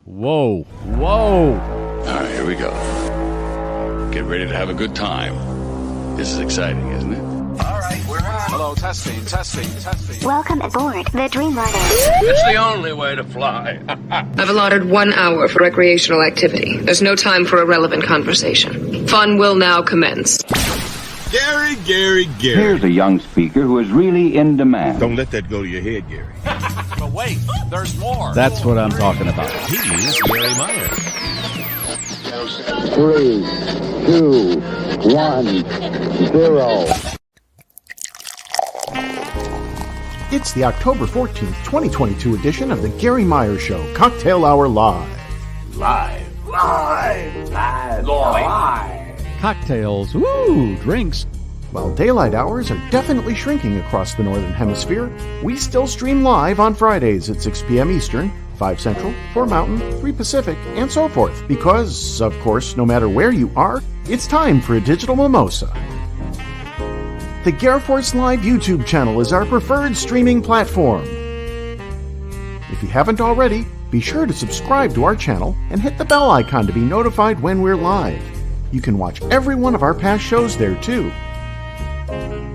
Whoa. Whoa. All right, here we go. Get ready to have a good time. This is exciting, isn't it? All right, we're on. Hello, testing. Welcome aboard the Dreamliner. It's the only way to fly. I've allotted 1 hour for recreational activity. There's no time for irrelevant conversation. Fun will now commence. Gary. Here's a young speaker who is really in demand. Don't let that go to your head, Gary. But wait, there's more. That's what I'm talking about. He's Gary Meyer. 3, 2, 1, 0. It's the October 14th, 2022 edition of the Gary Meyer Show, Cocktail Hour Live. Cocktails. Woo. Drinks. While daylight hours are definitely shrinking across the Northern Hemisphere, we still stream live on Fridays at 6 p.m. Eastern, 5 Central, 4 Mountain, 3 Pacific, and so forth. Because, of course, no matter where you are, it's time for a digital mimosa. The GarrForce Live YouTube channel is our preferred streaming platform. If you haven't already, be sure to subscribe to our channel and hit the bell icon to be notified when we're live. You can watch every one of our past shows there too.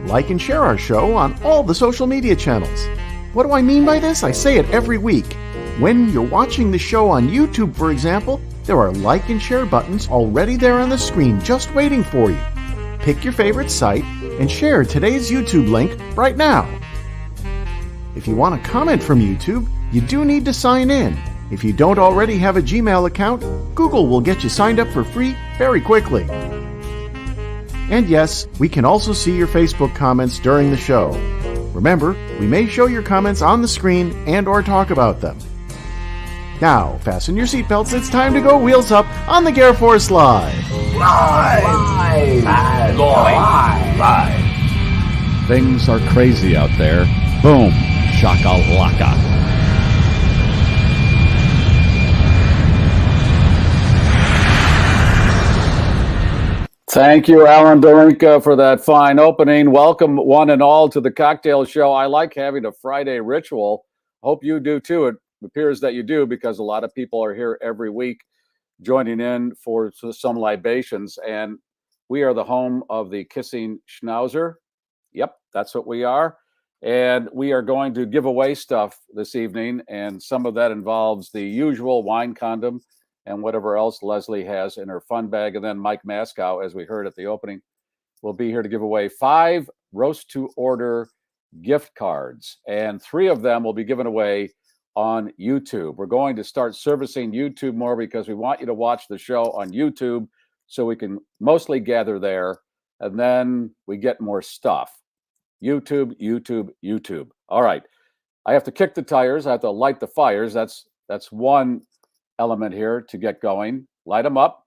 Like and share our show on all the social media channels. What do I mean by this? I say it every week. When you're watching the show on YouTube, for example, there are like and share buttons already there on the screen just waiting for you. Pick your favorite site and share today's YouTube link right now. If you want to comment from YouTube, you do need to sign in. If you don't already have a Gmail account, Google will get you signed up for free very quickly. And yes, we can also see your Facebook comments during the show. Remember, we may show your comments on the screen and or talk about them. Now, fasten your seatbelts, it's time to go wheels up on the GarrForce Live. Things are crazy out there. Boom. Shakalaka. Thank you, Alan Dorinka, for that fine opening. Welcome, one and all, to the Cocktail Show. I like having a Friday ritual. Hope you do, too. It appears that you do, because a lot of people are here every week joining in for some libations. And we are the home of the Kissing Schnauzer. Yep, that's what we are. And we are going to give away stuff this evening. And some of that involves the usual wine condom and whatever else Leslie has in her fun bag. And then Mike Maskow, as we heard at the opening, will be here to give away 5 roast to order gift cards. And 3 of them will be given away on YouTube. We're going to start servicing YouTube more because we want you to watch the show on YouTube so we can mostly gather there. And then we get more stuff. YouTube. All right. I have to kick the tires. I have to light the fires. That's one element here to get going. Light them up.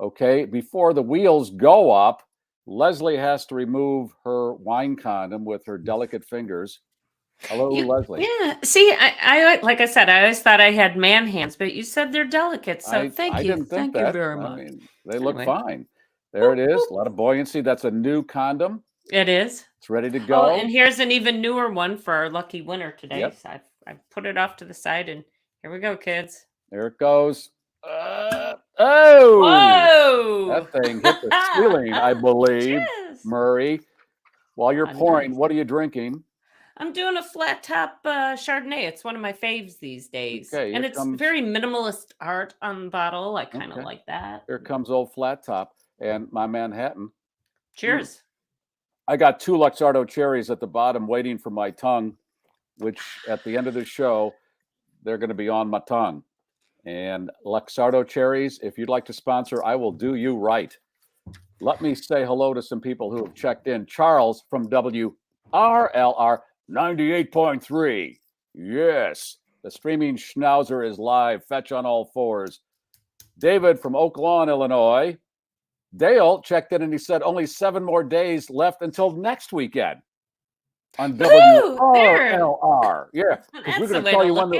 Okay. Before the wheels go up, Leslie has to remove her wine condom with her delicate fingers. Hello, Leslie. Yeah. See, I like I said, I always thought I had man hands, but you said they're delicate. So thank you. Thank you very much. I mean, they look fine. There it is. A lot of buoyancy. That's a new condom. It is. It's ready to go. Oh, and here's an even newer one for our lucky winner today. Yep. So I've put it off to the side, and here we go, kids. There it goes. Oh! Whoa! That thing hit the ceiling, I believe. Cheers. Murray, while you're pouring, what are you drinking? I'm doing a flat top Chardonnay. It's one of my faves these days. Okay, and it's very minimalist art on the bottle. I kind of like that. Here comes old flat top and my Manhattan. Cheers. I got 2 Luxardo cherries at the bottom waiting for my tongue, which at the end of the show, they're going to be on my tongue. And Luxardo cherries, if you'd like to sponsor, I will do you right. Let me say hello to some people who have checked in. Charles from WRLR 98.3. Yes, the streaming Schnauzer is live. Fetch on all 4s. David from Oak Lawn, Illinois. Dale checked in and he said only 7 more days left until next weekend on WRLR. Yeah, because we're going to tell you when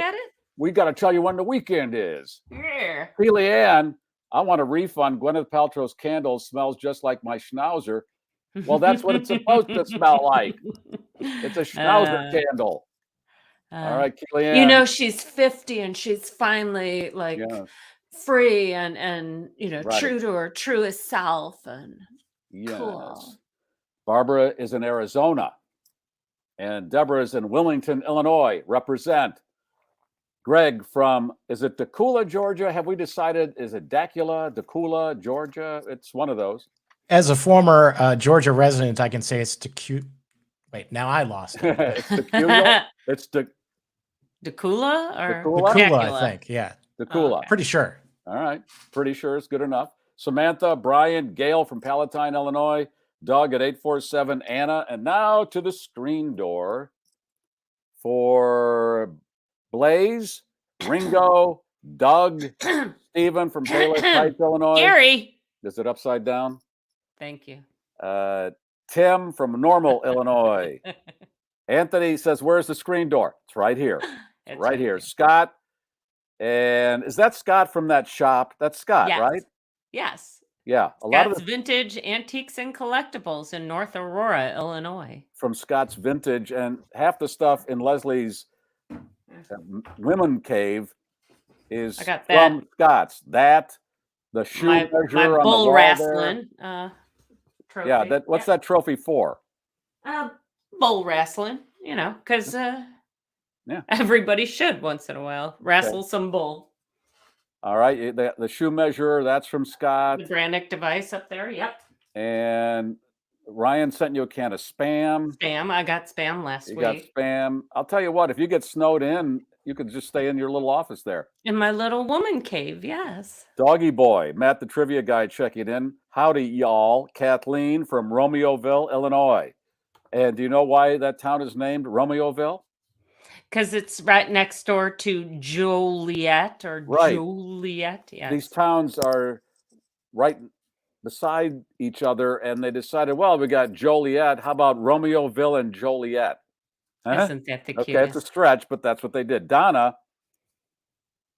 we got to tell you when the weekend is. Yeah. Keely Ann, I want a refund. Gwyneth Paltrow's candle smells just like my Schnauzer. Well, that's what it's supposed to smell like. It's a Schnauzer candle. All right, Kellyanne. You know, she's 50 and she's finally like free and true to her truest self and cool. Barbara is in Arizona, and Deborah is in Wilmington, Illinois. Represent. Greg from, is it Decula, Georgia? Have we decided? Is it Decula, Georgia? It's one of those. As a former Georgia resident, I can say it's Decula. Wait, now I lost it. It's Decula. It's Decula or Decula, I think. Yeah. Decula. Pretty sure. All right. Pretty sure it's good enough. Samantha, Brian, Gail from Palatine, Illinois. Doug at 847, Anna. And now to the screen door for Blaze, Ringo, Doug, Stephen from Palos Heights, Illinois. Gary. Is it upside down? Thank you. Tim from Normal, Illinois. Anthony says, where's the screen door? It's right here. It's right here. Scott. And is that Scott from that shop? That's Scott, right? Yes. Yeah. Scott's Vintage Antiques and Collectibles in North Aurora, Illinois. From Scott's Vintage. And half the stuff in Leslie's Women Cave is from Scott's. The shoe measure my on bull the wall wrestling trophy. Yeah, what's that trophy for? Bull wrestling, because everybody should once in a while wrestle some bull. All right, the shoe measure, that's from Scott. The Brannick device up there, yep. And Ryan sent you a can of Spam. I got Spam last week. You got Spam. I'll tell you what, if you get snowed in, you could just stay in your little office there. In my little woman cave, yes. Doggy Boy, Matt the trivia guy checking in. Howdy, y'all. Kathleen from Romeoville, Illinois. And do you know why that town is named Romeoville? Because it's right next door to Joliet Joliet. Yes. These towns are right beside each other, and they decided, well, we got Joliet. How about Romeoville and Joliet? Isn't that the cutest? Okay, it's a stretch, but that's what they did. Donna,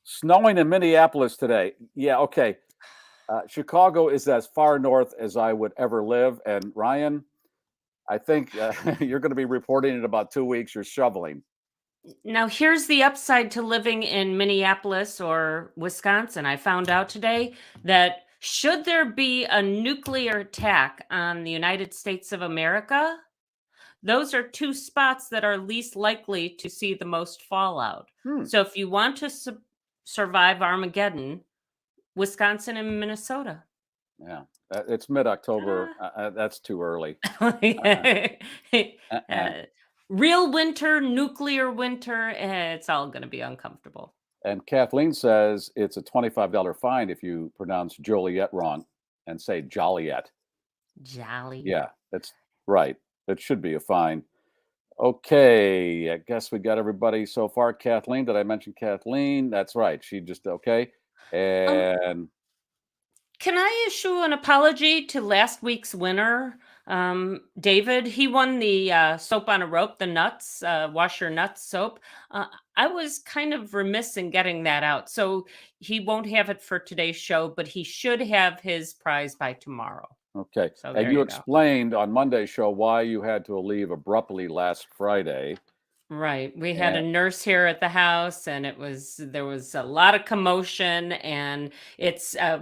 snowing in Minneapolis today. Yeah, okay. Chicago is as far north as I would ever live. And Ryan, I think you're going to be reporting in about 2 weeks. You're shoveling. Now, here's the upside to living in Minneapolis or Wisconsin. I found out today that should there be a nuclear attack on the United States of America, those are two spots that are least likely to see the most fallout. So if you want to survive Armageddon, Wisconsin and Minnesota. Yeah, it's mid-October. That's too early. Real winter, nuclear winter, it's all going to be uncomfortable. And Kathleen says it's a $25 fine if you pronounce Joliet wrong and say Joliet. Jolly. Yeah, that's right. It should be a fine. Okay, I guess we got everybody so far. Kathleen, did I mention Kathleen? That's right. She just, okay. And can I issue an apology to last week's winner, David? He won the soap on a rope, the nuts, wash your nuts soap. I was kind of remiss in getting that out. So he won't have it for today's show, but he should have his prize by tomorrow. Okay. So and you explained on Monday's show why you had to leave abruptly last Friday. Right. We had a nurse here at the house, and there was a lot of commotion, and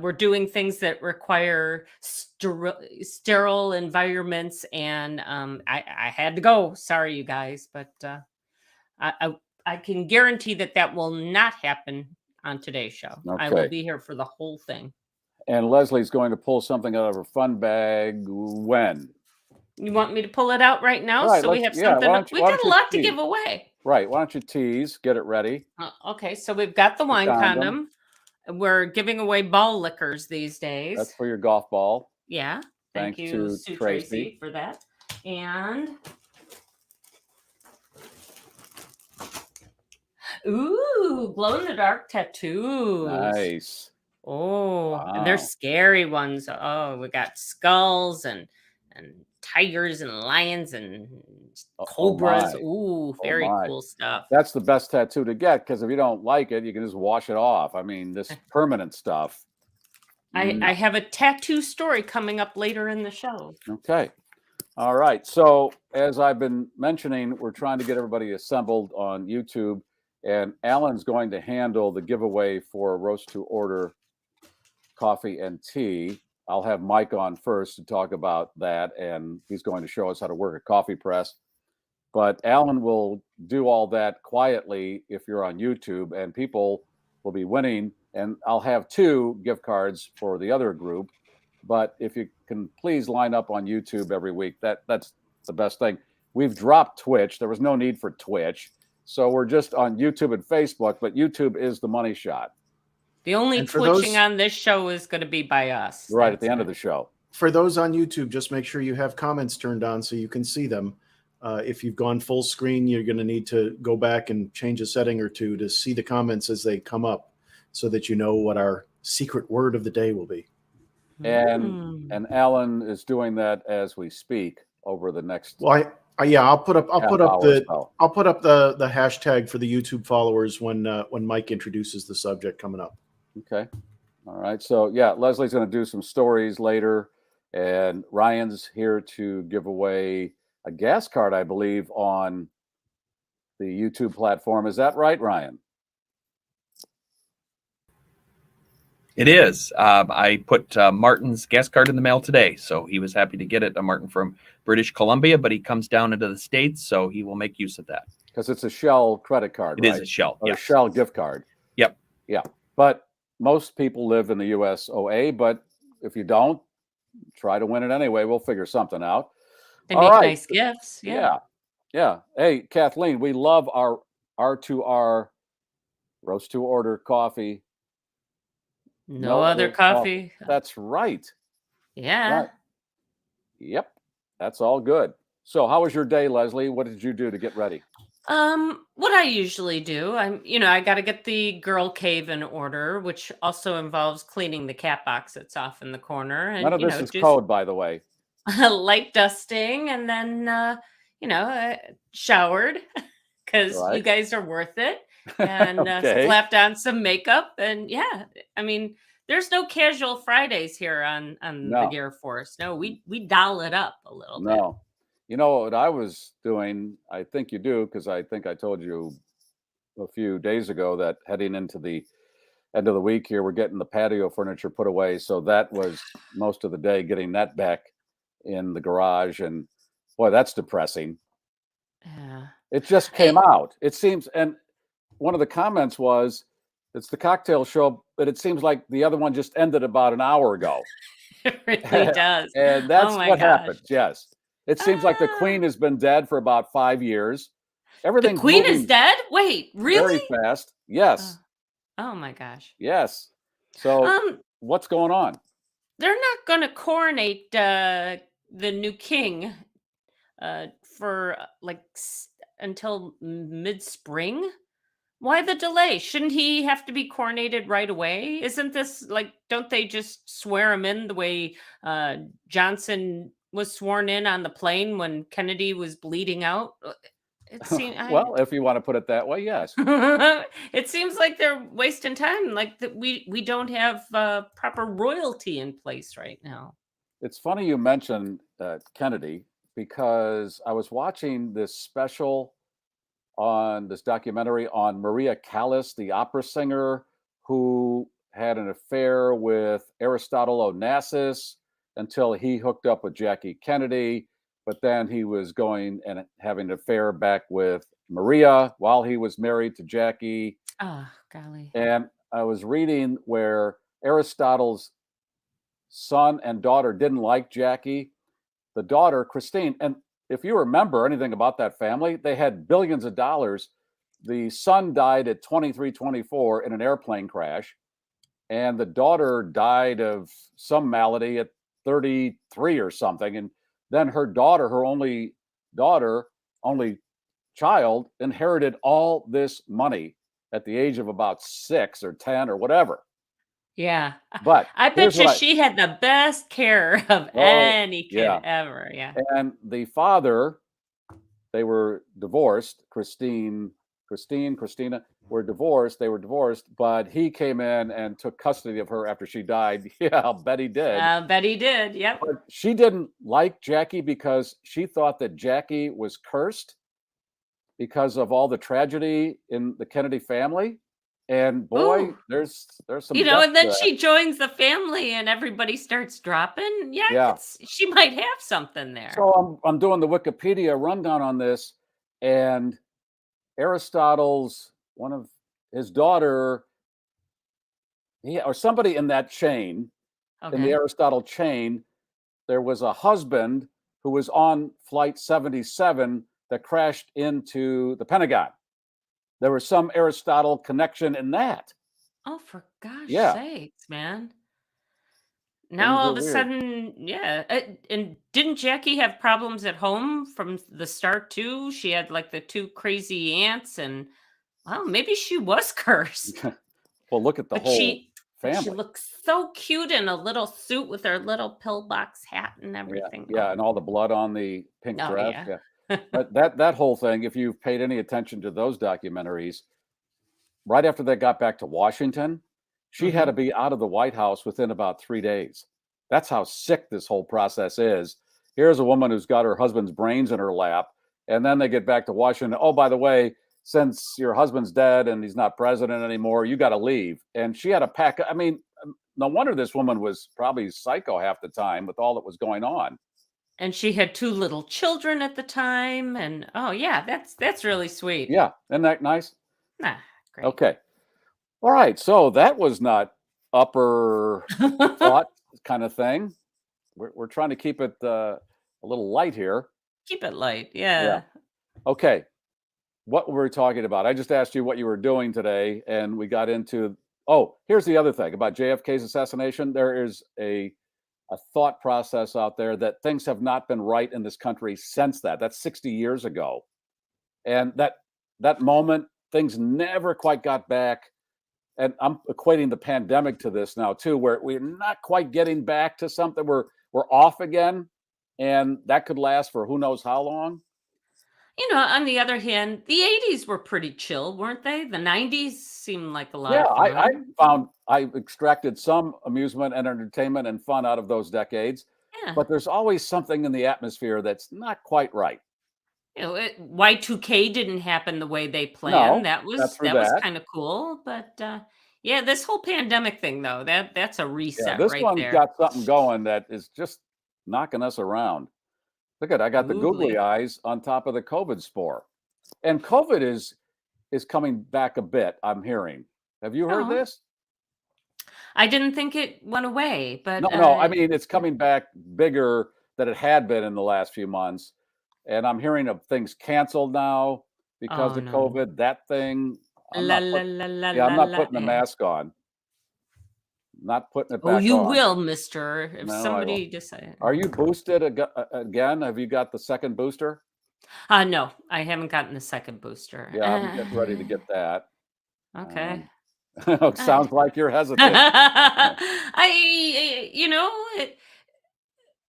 we're doing things that require sterile environments, and I had to go. Sorry, you guys, but I can guarantee that will not happen on today's show. Okay. I will be here for the whole thing. And Leslie's going to pull something out of her fun bag when? You want me to pull it out right now? Right, so we have something. We got a lot to give away. Right. Why don't you tease? Get it ready. Okay. So we've got the wine condom. We're giving away ball liquors these days. That's for your golf ball. Yeah. Thank you, to Sue Tracy, for that. And glow in the dark tattoos. Nice. Oh, wow. And they're scary ones. Oh, we got skulls and tigers and lions and cobras. Very cool stuff. That's the best tattoo to get, because if you don't like it, you can just wash it off. I mean, this permanent stuff. I have a tattoo story coming up later in the show. Okay. All right. So as I've been mentioning, we're trying to get everybody assembled on YouTube, and Alan's going to handle the giveaway for Roast to Order coffee and tea. I'll have Mike on first to talk about that, and he's going to show us how to work a coffee press. But Alan will do all that quietly if you're on YouTube, and people will be winning. And I'll have 2 gift cards for the other group. But if you can please line up on YouTube every week, that's the best thing. We've dropped Twitch. There was no need for Twitch. So we're just on YouTube and Facebook, but YouTube is the money shot. The only twitching on this show is going to be by us. Right at the end of the show. For those on YouTube, just make sure you have comments turned on so you can see them. If you've gone full screen, you're going to need to go back and change a setting or 2 to see the comments as they come up so that you know what our secret word of the day will be. And Alan is doing that as we speak over the next. Well, I'll put up the hashtag for the YouTube followers when Mike introduces the subject coming up. Okay. All right. So yeah, Leslie's going to do some stories later, and Ryan's here to give away a gas card, I believe, on the YouTube platform. Is that right, Ryan? It is. I put Martin's gas card in the mail today, so he was happy to get it. Martin from British Columbia, but he comes down into the States, so he will make use of that. Because it's a Shell credit card, It right? is a Shell, Or yes. a Shell gift card. Yep. Yeah. But most people live in the US OA, but if you don't, try to win it anyway. We'll figure something out. They All make right. nice gifts. Yeah. Hey, Kathleen, we love our R2R Roast to Order coffee. No other coffee. That's right. Yeah. Right. Yep. That's all good. So how was your day, Leslie? What did you do to get ready? What I usually do, I got to get the girl cave in order, which also involves cleaning the cat box that's off in the corner. And, None of this is code, by the way. Light dusting, and then, showered because you guys are worth it, and slapped on some makeup. And there's no casual Fridays here on the GarrForce. No, we doll it up a little bit. No. You know what I was doing? I think you do, because I think I told you a few days ago that heading into the end of the week here, we're getting the patio furniture put away. So that was most of the day, getting that back in the garage. And boy, that's depressing. Yeah. It just came out. It seems, and one of the comments was, it's the cocktail show, but it seems like the other one just ended about an hour ago. It really does. And that's what happened. Yes. It seems like the Queen has been dead for about 5 years. Everything. The Queen is dead? Wait, really? Very fast. Yes. Oh my gosh. Yes. So what's going on? They're not going to coronate the new king for until mid-spring. Why the delay? Shouldn't he have to be coronated right away? Isn't this don't they just swear him in the way Johnson was sworn in on the plane when Kennedy was bleeding out? It seems, well, if you want to put it that way, yes. It seems like they're wasting time. That we don't have proper royalty in place right now. It's funny you mentioned Kennedy, because I was watching this special on this documentary on Maria Callas, the opera singer who had an affair with Aristotle Onassis until he hooked up with Jackie Kennedy. But then he was going and having an affair back with Maria while he was married to Jackie. Oh, golly. And I was reading where Aristotle's son and daughter didn't like Jackie. The daughter, Christine, and if you remember anything about that family, they had billions of dollars. The son died at 23, 24 in an airplane crash. And the daughter died of some malady at 33 or something. And then her daughter, her only child, inherited all this money at the age of about 6 or 10 or whatever. Yeah. But I bet you she had the best care of any kid ever. Yeah. And the father, they were divorced, Christina. were divorced. They were divorced, but he came in and took custody of her after she died. Yeah, I'll bet he did. Bet he did. Yep. But she didn't like Jackie because she thought that Jackie was cursed because of all the tragedy in the Kennedy family. And boy, Ooh. there's some, and then she joins the family and everybody starts dropping. Yeah. She might have something there. So I'm doing the Wikipedia rundown on this, and Aristotle's, one of his daughter, or somebody in that chain, in the Aristotle chain, there was a husband who was on flight 77 that crashed into the Pentagon. There was some Aristotle connection in that. Oh, for gosh sakes, man. Now all of a sudden, and didn't Jackie have problems at home from the start too? She had like the 2 crazy aunts, and well, maybe she was cursed. Well, look at the whole family. She looks so cute in a little suit with her little pillbox hat and everything. Yeah, and all the blood on the pink dress. Yeah. But that whole thing, if you've paid any attention to those documentaries, right after they got back to Washington, she had to be out of the White House within about 3 days. That's how sick this whole process is. Here's a woman who's got her husband's brains in her lap, and then they get back to Washington. Oh, by the way, since your husband's dead and he's not president anymore, you got to leave. And she had to pack. I mean, no wonder this woman was probably psycho half the time with all that was going on. And she had 2 little children at the time. And that's really sweet. Yeah. Isn't that nice? Great. Okay. All right. So that was not upper thought kind of thing. We're trying to keep it a little light here. Keep it light. Yeah. Okay. What were we talking about? I just asked you what you were doing today, and we got into, here's the other thing about JFK's assassination. There is a thought process out there that things have not been right in this country since that. That's 60 years ago. And that moment, things never quite got back. And I'm equating the pandemic to this now too, where we're not quite getting back to something. We're off again, and that could last for who knows how long. On the other hand, the 80s were pretty chill, weren't they? The 90s seemed like a lot of fun. I found I extracted some amusement and entertainment and fun out of those decades. Yeah. But there's always something in the atmosphere that's not quite right. Y2K didn't happen the way they planned. That was kind of cool. But this whole pandemic thing, though, that's a reset. This right one's there. got something going that is just knocking us around. Look I got the googly eyes on top of the COVID spore. And COVID is coming back a bit, I'm hearing. Have you heard this? I didn't think it went away, but no, I mean, it's coming back bigger than it had been in the last few months. And I'm hearing of things canceled now because of COVID, that thing. I'm not putting the mask on. Not putting it back on. Oh, you will, mister, if somebody decides. Are you boosted again? Have you got the second booster? No, I haven't gotten the second booster. Yeah, I'm getting ready to get that. Okay. It sounds like you're hesitant.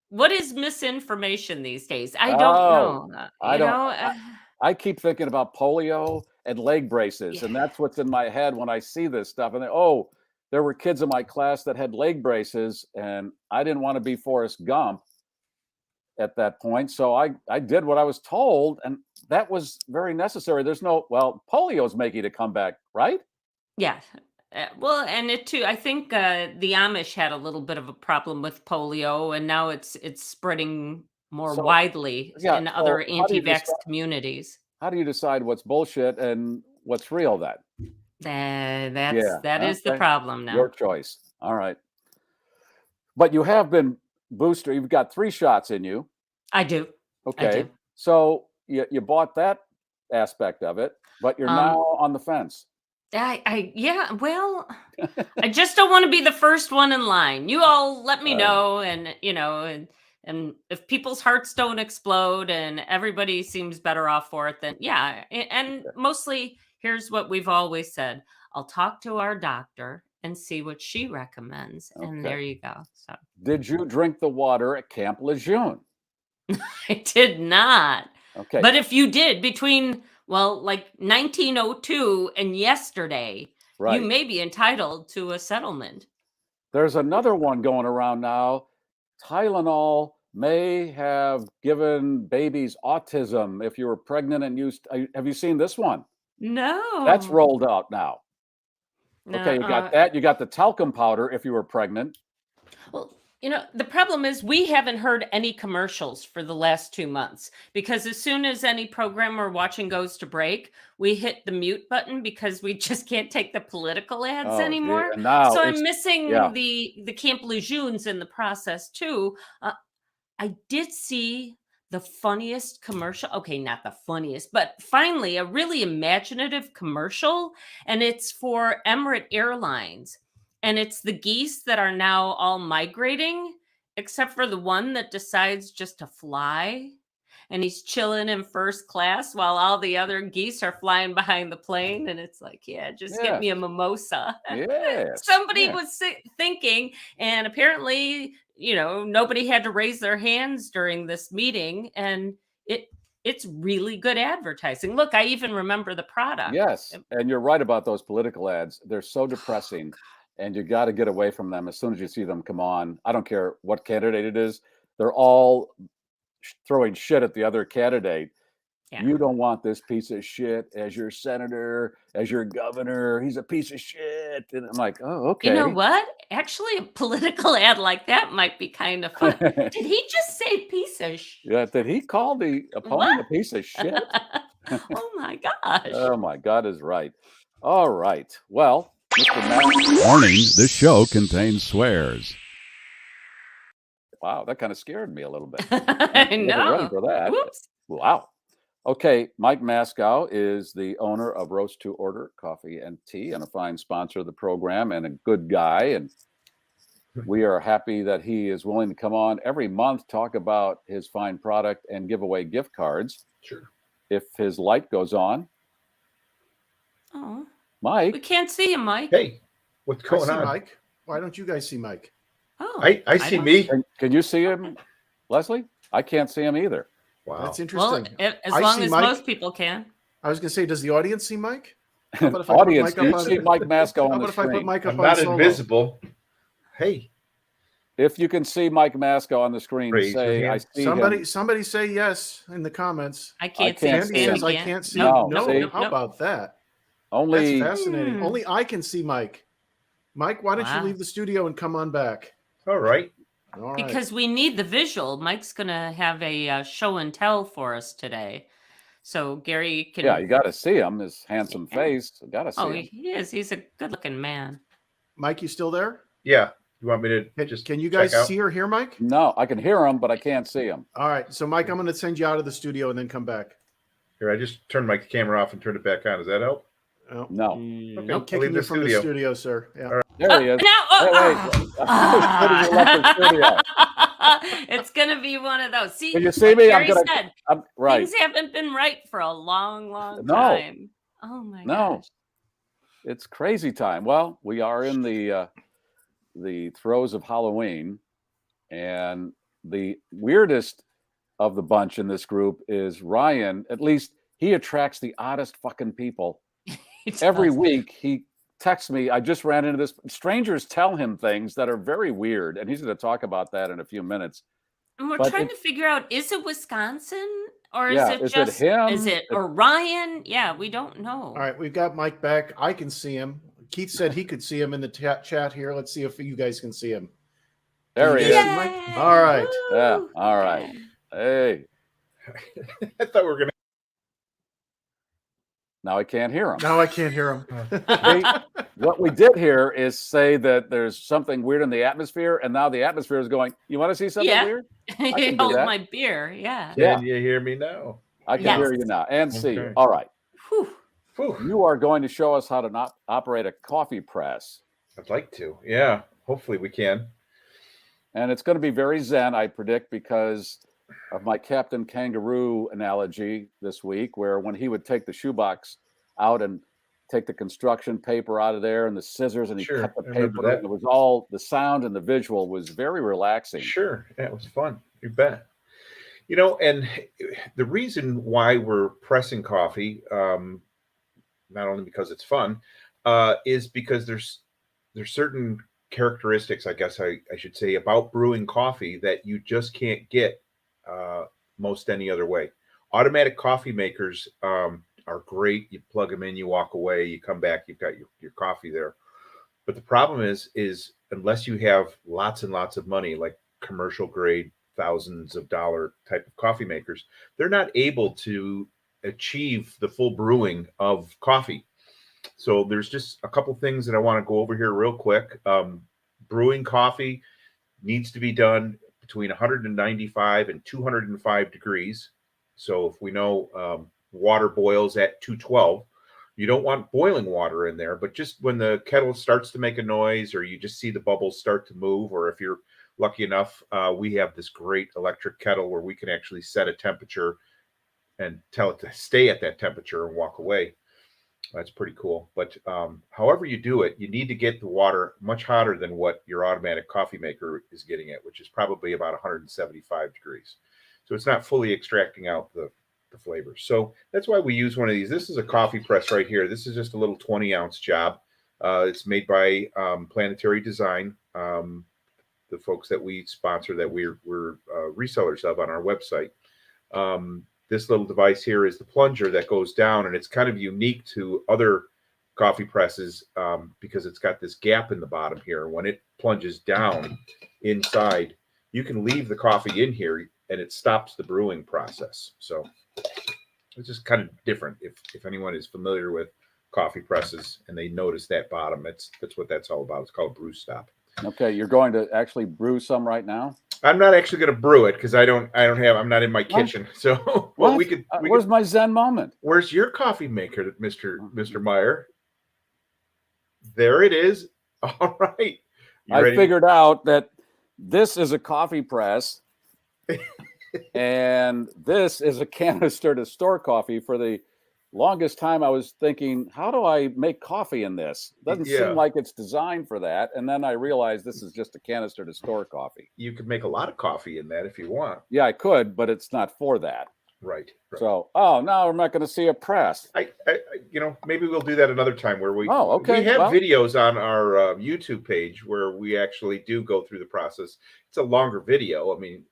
What is misinformation these days? I don't know. I keep thinking about polio and leg braces, and that's what's in my head when I see this stuff. And there were kids in my class that had leg braces, and I didn't want to be Forrest Gump at that point. So I did what I was told, and that was very necessary. Polio's making a comeback, right? Yeah. Well, and it too, I think the Amish had a little bit of a problem with polio, and now it's spreading more widely in other anti-vax communities. How do you decide what's bullshit and what's real then? That is the problem now. Your choice. All right. But you have been booster. You've got 3 shots in you. I do. Okay. I do. So you bought that aspect of it, but you're now on the fence. Well, I just don't want to be the first one in line. You all let me know, and and if people's hearts don't explode and everybody seems better off for it, then and mostly here's what we've always said. I'll talk to our doctor and see what she recommends. Okay. And there you go. So did you drink the water at Camp Lejeune? I did not. Okay. But if you did, between Well, like 1902 and yesterday, Right. you may be entitled to a settlement. There's another one going around now. Tylenol may have given babies autism if you were pregnant and used. Have you seen this one? No. That's rolled out now. No, Okay, you got that. You got the talcum powder if you were pregnant. Well, the problem is we haven't heard any commercials for the last 2 months because as soon as any program we're watching goes to break, we hit the mute button because we just can't take the political ads Oh, anymore. dear. And now So it's- I'm missing yeah. the Camp Lejeunes in the process too. I did see the funniest commercial. Okay, not the funniest, but finally a really imaginative commercial, and it's for Emirates Airlines. And it's the geese that are now all migrating, except for the one that decides just to fly. And he's chilling in first class while all the other geese are flying behind the plane. And it's like, yeah, just get me a mimosa. Yes. Somebody yeah. was thinking, and apparently, nobody had to raise their hands during this meeting. And it's really good advertising. Look, I even remember the product. Yes, and you're right about those political ads. They're so depressing, and you got to get away from them as soon as you see them come on. I don't care what candidate it is. They're all throwing shit at the other candidate. Yeah. You don't want this piece of shit as your senator, as your governor. He's a piece of shit. And I'm like, oh, okay. You know what? Actually, a political ad like that might be kind of fun. Did he just say piece of shit? Yeah, did he call the opponent a piece of shit? Oh my gosh. Oh my God is right. All right. Well, Mr. Matt. Warning, this show contains swears. Wow, that kind of scared me a little bit. I know. Ready for that. Whoops. Wow. Okay, Mike Mascow is the owner of Roast to Order Coffee and Tea and a fine sponsor of the program and a good guy. And we are happy that he is willing to come on every month, talk about his fine product and give away gift cards. Sure. If his light goes on. Oh, Mike. We can't see him, Mike. Hey, what's going on? Mike. Why don't you guys see Mike? Oh, I see me. Can you see him, Leslie? I can't see him either. Wow. That's interesting. Well, as long as most people can. I was going to say, does the audience see Mike? Audience, do you see Mike Mascow on the screen? How about if I put Mike up I'm on not solo? invisible. Hey. If you can see Mike Mascow on the screen, say I see him. Somebody say yes in the comments. I can't see him. Andy says I can't see him. No, how about that? That's fascinating. Only I can see Mike. Mike, why don't you leave the studio and come on back? All right. Because we need the visual. Mike's going to have a show and tell for us today. So Gary can... Yeah, you got to see him, his handsome face. Got to see him. Oh, he is. He's a good-looking man. Mike, you still there? Yeah. You want me to just Can you guys see or hear Mike? No, I can hear him, but I can't see him. All right. So, Mike, I'm going to send you out of the studio and then come back. Here, I just turned my camera off and turned it back on. Does that help? No. Okay, I'm kicking you from the studio, sir. Yeah. Right. There he is. It's going to be one of those. See, can you see me? Gary said, right. Things haven't been right for a long, long time. Oh, my gosh. It's crazy time. Well, we are in the throes of Halloween, and the weirdest of the bunch in this group is Ryan. At least he attracts the oddest fucking people. Every week he texts me. I just ran into this. Strangers tell him things that are very weird, and he's going to talk about that in a few minutes. And we're trying to figure out, is it Wisconsin or is it just him? Is it Orion? Yeah, we don't know. All right, we've got Mike back. I can see him. Keith said he could see him in the chat here. Let's see if you guys can see him. There he is. Mike? All right. Yeah. All right. Hey. I thought we were going to. Now I can't hear him. Now I can't hear him. What we did here is say that there's something weird in the atmosphere, and now the atmosphere is going, you want to see something weird? I hold my beer. Yeah. Can you hear me now? I can hear you now and see you. All right. Whew. You are going to show us how to operate a coffee press. I'd like to. Yeah. Hopefully we can. And it's going to be very zen, I predict, because of my Captain Kangaroo analogy this week, where when he would take the shoebox out and take the construction paper out of there and the scissors and he cut the paper, and it was all the sound and the visual was very relaxing. Sure. Yeah, it was fun. You bet. You know, and the reason why we're pressing coffee, not only because it's fun, is because there's certain characteristics, I guess I should say, about brewing coffee that you just can't get most any other way. Automatic coffee makers are great. You plug them in, you walk away, you come back, you've got your coffee there. But the problem is unless you have lots and lots of money, like commercial grade, thousands of dollar type of coffee makers, they're not able to achieve the full brewing of coffee. So there's just a couple things that I want to go over here real quick. Brewing coffee needs to be done between 195 and 205 degrees. So if we know water boils at 212, you don't want boiling water in there, but just when the kettle starts to make a noise or you just see the bubbles start to move, or if you're lucky enough, we have this great electric kettle where we can actually set a temperature and tell it to stay at that temperature and walk away. That's pretty cool. But however you do it, you need to get the water much hotter than what your automatic coffee maker is getting at, which is probably about 175 degrees. So it's not fully extracting out the flavors. So that's why we use one of these. This is a coffee press right here. This is just a little 20-ounce job. It's made by Planetary Design, the folks that we sponsor, that we're resellers of on our website. This little device here is the plunger that goes down, and it's kind of unique to other coffee presses because it's got this gap in the bottom here. When it plunges down inside, you can leave the coffee in here and it stops the brewing process. So it's just kind of different. If anyone is familiar with coffee presses and they notice that bottom, that's what that's all about. It's called brew stop. Okay, you're going to actually brew some right now? I'm not actually going to brew it because I'm not in my kitchen. So well, where's my Zen moment? Where's your coffee maker, Mr. Meyer? There it is. All right. I figured out that this is a coffee press and this is a canister to store coffee. For the longest time, I was thinking, how do I make coffee in this? Doesn't seem like it's designed for that. And then I realized this is just a canister to store coffee. You could make a lot of coffee in that if you want. Yeah, I could, but it's not for that. Right. So, now we're not going to see a press. I maybe we'll do that another time where we we have videos on our YouTube page where we actually do go through the process. It's a longer video. I mean,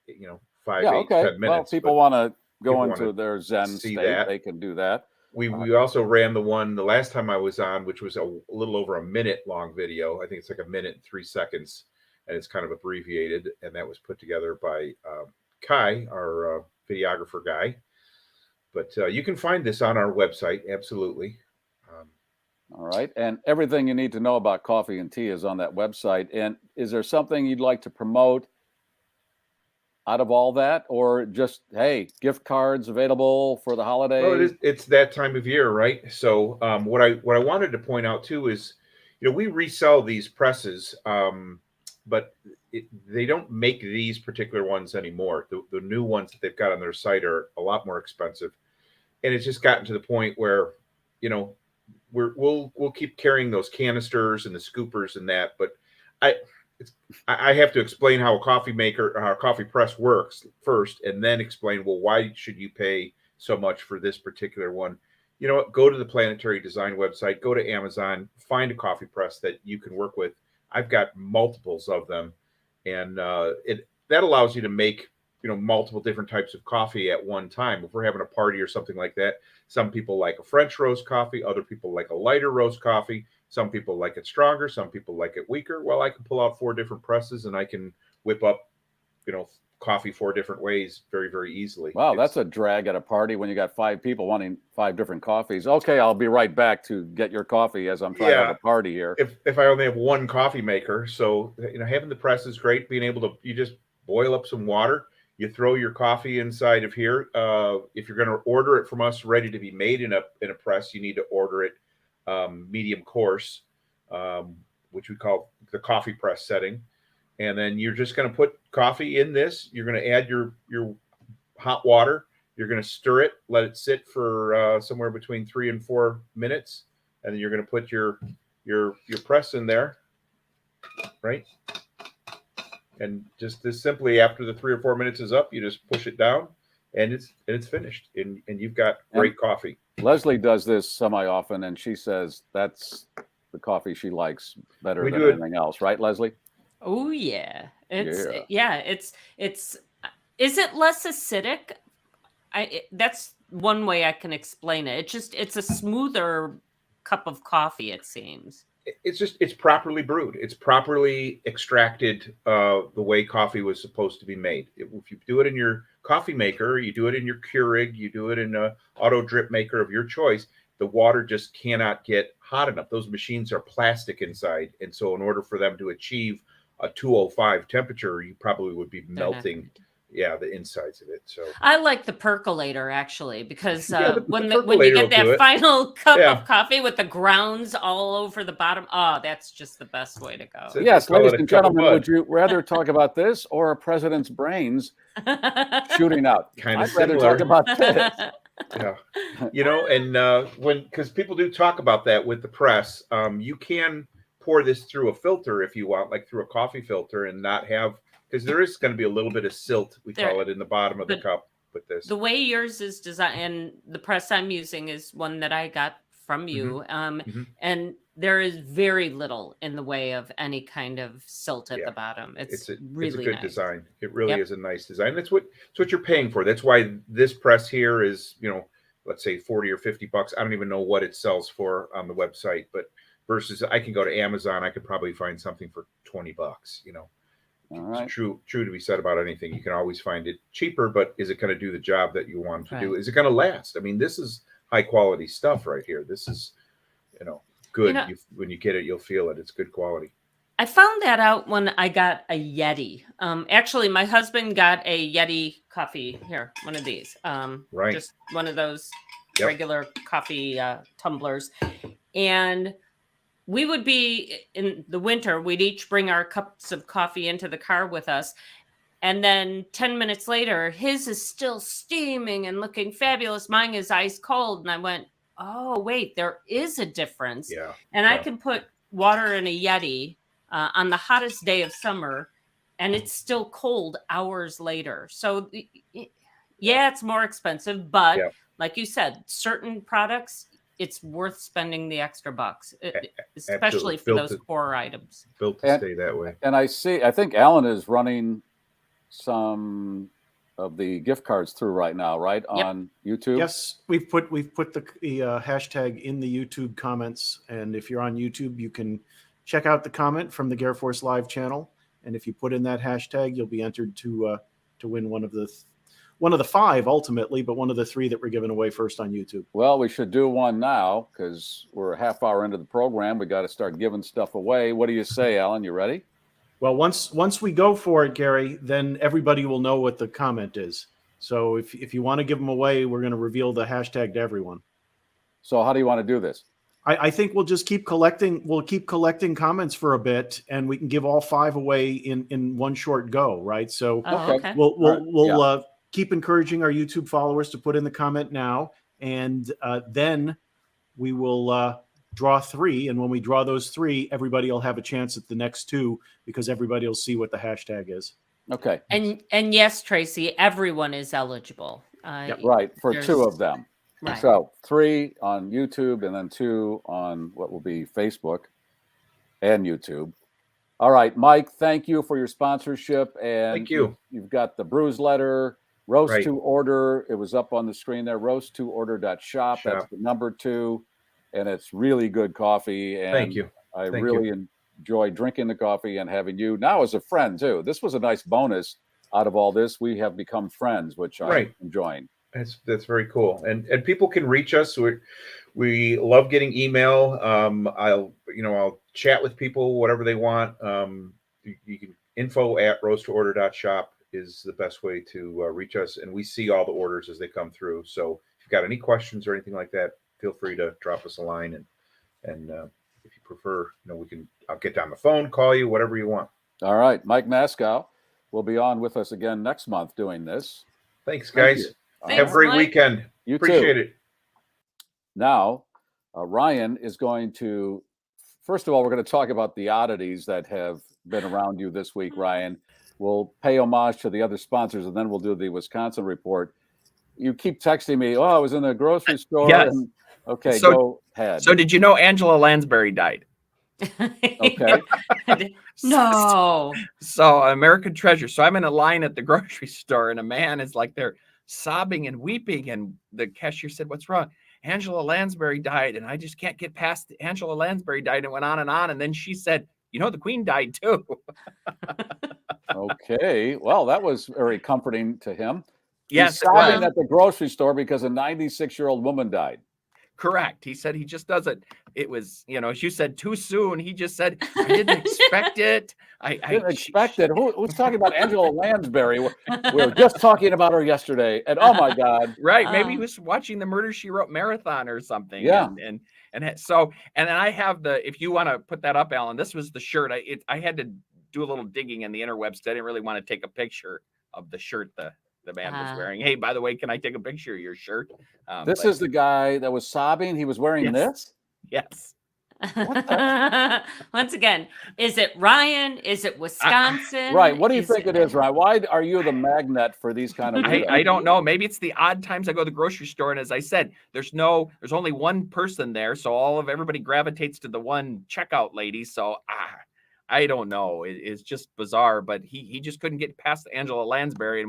5, 8, 10 minutes. Well, people want to go into their Zen state. They can do that. We also ran the one the last time I was on, which was a little over a minute long video. I think it's like 1 minute and 3 seconds, and it's kind of abbreviated. And that was put together by Kai, our videographer guy. But you can find this on our website, absolutely. All right, and everything you need to know about coffee and tea is on that website. And is there something you'd like to promote out of all that, or just, hey, gift cards available for the holidays? Well, it's that time of year, right? So what I wanted to point out too is, we resell these presses, but they don't make these particular ones anymore. The new ones that they've got on their site are a lot more expensive, and it's just gotten to the point where, we'll keep carrying those canisters and the scoopers and that, but I have to explain how a coffee maker, how a coffee press works first, and then explain, well, why should you pay so much for this particular one? You know what? Go to the Planetary Design website, go to Amazon, find a coffee press that you can work with. I've got multiples of them, and that allows you to make multiple different types of coffee at one time. If we're having a party or something like that, some people like a French roast coffee, other people like a lighter roast coffee. Some people like it stronger. Some people like it weaker. Well, I can pull out 4 different presses and I can whip up, coffee 4 different ways very, very easily. Wow, that's a drag at a party when you got 5 people wanting 5 different coffees. Okay, I'll be right back to get your coffee as I'm trying to have a party here. If I only have one coffee maker, so having the press is great. Being able to, you just boil up some water. You throw your coffee inside of here. If you're going to order it from us ready to be made in a press, you need to order it medium coarse, which we call the coffee press setting. And then you're just going to put coffee in this. You're going to add your hot water. You're going to stir it, let it sit for somewhere between 3 and 4 minutes. And then you're going to put your press in there, right? And just this simply, after the 3 or 4 minutes is up, you just push it down and it's finished, and you've got great coffee. Leslie does this semi-often, and she says that's the coffee she likes better than anything else, right, Leslie? Oh yeah, it's is it less acidic? That's one way I can explain it. It's a smoother cup of coffee, it seems. It's properly brewed. It's properly extracted the way coffee was supposed to be made. If you do it in your coffee maker, you do it in your Keurig, you do it in a auto drip maker of your choice, the water just cannot get hot enough. Those machines are plastic inside, and so in order for them to achieve a 205 temperature, you probably would be melting the insides of it. So I like the percolator actually, because when percolator you get that final cup Yeah. of coffee with the grounds all over the bottom, that's just the best way to go. So Yes, call ladies it a and cup of gentlemen, mud. would you rather talk about this or a president's brains shooting out? Kind of I'd rather similar. talk about this. Yeah, and because people do talk about that with the press, you can pour this through a filter if you want, like through a coffee filter, and not have, because there is going to be a little bit of silt, we call it, in the bottom of the cup with this. The way yours is designed, and the press I'm using is one that I got from you, and there is very little in the way of any kind of silt at the bottom. It's really it's a good nice design. It really is a nice design. That's what you're paying for. That's why this press here is, let's say 40 or 50 bucks. I don't even know what it sells for on the website, but versus I can go to Amazon, I could probably find something for 20 bucks, All right. It's true to be said about anything. You can always find it cheaper, but is it going to do the job that you want to do? Is it going to last? I mean, this is high quality stuff right here. This is, good. When you get it, you'll feel it. It's good quality. I found that out when I got a Yeti. Actually, my husband got a Yeti coffee here, one of these. Right. Just one of those regular coffee tumblers. And we would be in the winter, we'd each bring our cups of coffee into the car with us. And then 10 minutes later, his is still steaming and looking fabulous. Mine is ice cold. And I went, oh, wait, there is a difference. Yeah. And I can put water in a Yeti on the hottest day of summer, and it's still cold hours later. So, it's more expensive. But like you said, certain products, it's worth spending the extra bucks, especially for those core items. Built to stay that way. And I think Alan is running some of the gift cards through right now, right? On YouTube. Yes, we've put the hashtag in the YouTube comments, and if you're on YouTube, you can check out the comment from the GarrForce Live channel, and if you put in that hashtag, you'll be entered to win one of the 5 ultimately, but one of the 3 that we're giving away first on YouTube. Well, we should do one now because we're a half hour into the program. We got to start giving stuff away. What do you say, Alan? You ready? Well, once we go for it, Gary, then everybody will know what the comment is. So if you want to give them away, we're going to reveal the hashtag to everyone. So how do you want to do this? I think we'll just keep collecting. We'll keep collecting comments for a bit, and we can give all 5 away in one short go, right? So we'll keep encouraging our YouTube followers to put in the comment now, and then we will draw 3. And when we draw those 3, everybody will have a chance at the next 2 because everybody will see what the hashtag is. Okay. And yes, Tracy, everyone is eligible. Right, for 2 of them. Right. So 3 on YouTube and then 2 on what will be Facebook and YouTube. All right, Mike, thank you for your sponsorship. And thank you. You've got the Brews Letter, Roast to Order. It was up on the screen there, roast2order.shop. That's the number 2. And it's really good coffee. And thank you. I really enjoy drinking the coffee and having you now as a friend, too. This was a nice bonus out of all this. We have become friends, which I'm enjoying. That's very cool, and people can reach us. We love getting email. I'll chat with people, whatever they want. You can info@roast2order.shop is the best way to reach us, and we see all the orders as they come through. So if you've got any questions or anything like that, feel free to drop us a line, and if you prefer, I'll get down the phone, call you, whatever you want. All right, Mike Maskow will be on with us again next month doing this. Thanks, guys. Have a great weekend. You appreciate it. Now, Ryan is going to, first of all, we're going to talk about the oddities that have been around you this week, Ryan. We'll pay homage to the other sponsors, and then we'll do the Wisconsin report. You keep texting me. Oh, I was in the grocery store. Yes. And, okay, So- go ahead. So did you know Angela Lansbury died? Okay. No. So American Treasure. So I'm in a line at the grocery store, and a man is like there sobbing and weeping, and the cashier said, "What's wrong?" Angela Lansbury died, and I just can't get past Angela Lansbury died, and went on, and then she said, "You know, the Queen died too." Okay. Well, that was very comforting to him. Yes, He's it sobbing was. at the grocery store because a 96-year-old woman died. Correct. He said he just doesn't. It was, as you said, too soon. He just said, I didn't expect it. I didn't expect it. Who's talking about Angela Lansbury? We were just talking about her yesterday, and oh my God! Right? Maybe he was watching the Murder She Wrote marathon or something. Yeah. And then I have if you want to put that up, Alan. This was the shirt. I had to do a little digging in the interwebs. I didn't really want to take a picture of the shirt the man was wearing. Hey, by the way, can I take a picture of your shirt? This is the guy that was sobbing. He was wearing this? Yes. Once again, is it Ryan? Is it Wisconsin? Right. What do you think it is, Ryan? Why are you the magnet for these kind of I don't know. Maybe it's the odd times I go to the grocery store, and as I said, there's only one person there, so everybody gravitates to the one checkout lady. So I don't know. It's just bizarre, but he just couldn't get past Angela Lansbury,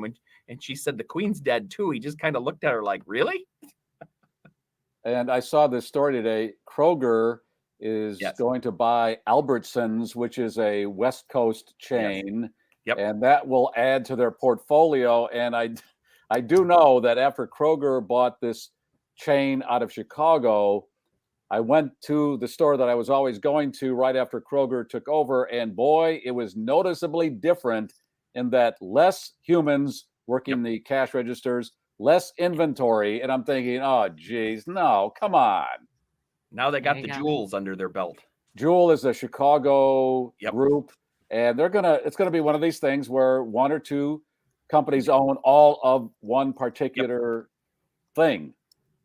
and she said the Queen's dead too. He just kind of looked at her like, really? And I saw this story today. Kroger is going to buy Albertsons, which is a West Coast chain. Yes. Yep. And that will add to their portfolio. And I do know that after Kroger bought this chain out of Chicago, I went to the store that I was always going to right after Kroger took over. And boy, it was noticeably different in that less humans working the cash registers, less inventory. And I'm thinking, oh, geez, no, come on. Now they got the Jewels under their belt. Jewel is a Chicago group, and it's gonna be one of these things where one or two companies own all of one particular thing.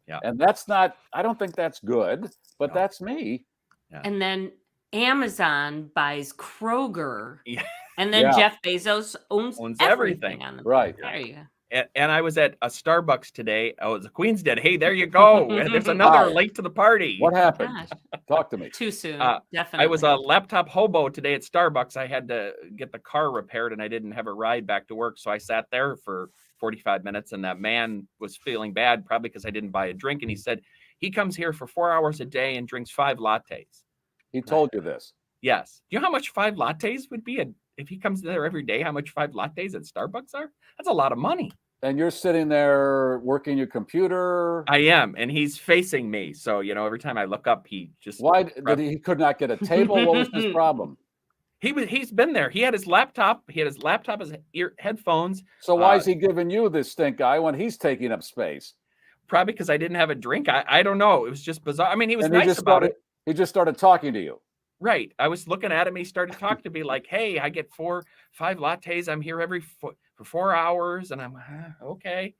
Yeah. And I don't think that's good, but that's me. Yeah. And then Amazon buys Kroger. Yeah. And then Jeff Bezos owns everything on them. Right. There you go. And I was at a Starbucks today. Oh, the Queen's dead. Hey, there you go. There's another late to the party. What happened? Talk to me. Too soon. Definitely. I was a laptop hobo today at Starbucks. I had to get the car repaired, and I didn't have a ride back to work. So I sat there for 45 minutes, and that man was feeling bad, probably because I didn't buy a drink. And he said he comes here for 4 hours a day and drinks 5 lattes. He told you this? Yes. Do you know how much 5 lattes would be? If he comes there every day, how much 5 lattes at Starbucks are? That's a lot of money. And you're sitting there working your computer. I am, and he's facing me. So, every time I look up, he just... Why did he could not get a table? What was his problem? He's been there. He had his laptop. His headphones. So why is he giving you this stink eye when he's taking up space? Probably because I didn't have a drink. I don't know. It was just bizarre. I mean, he was nice about it. He just started talking to you. Right. I was looking at him. He started talking to me like, hey, I get 5 lattes. I'm here for 4 hours. And I'm okay.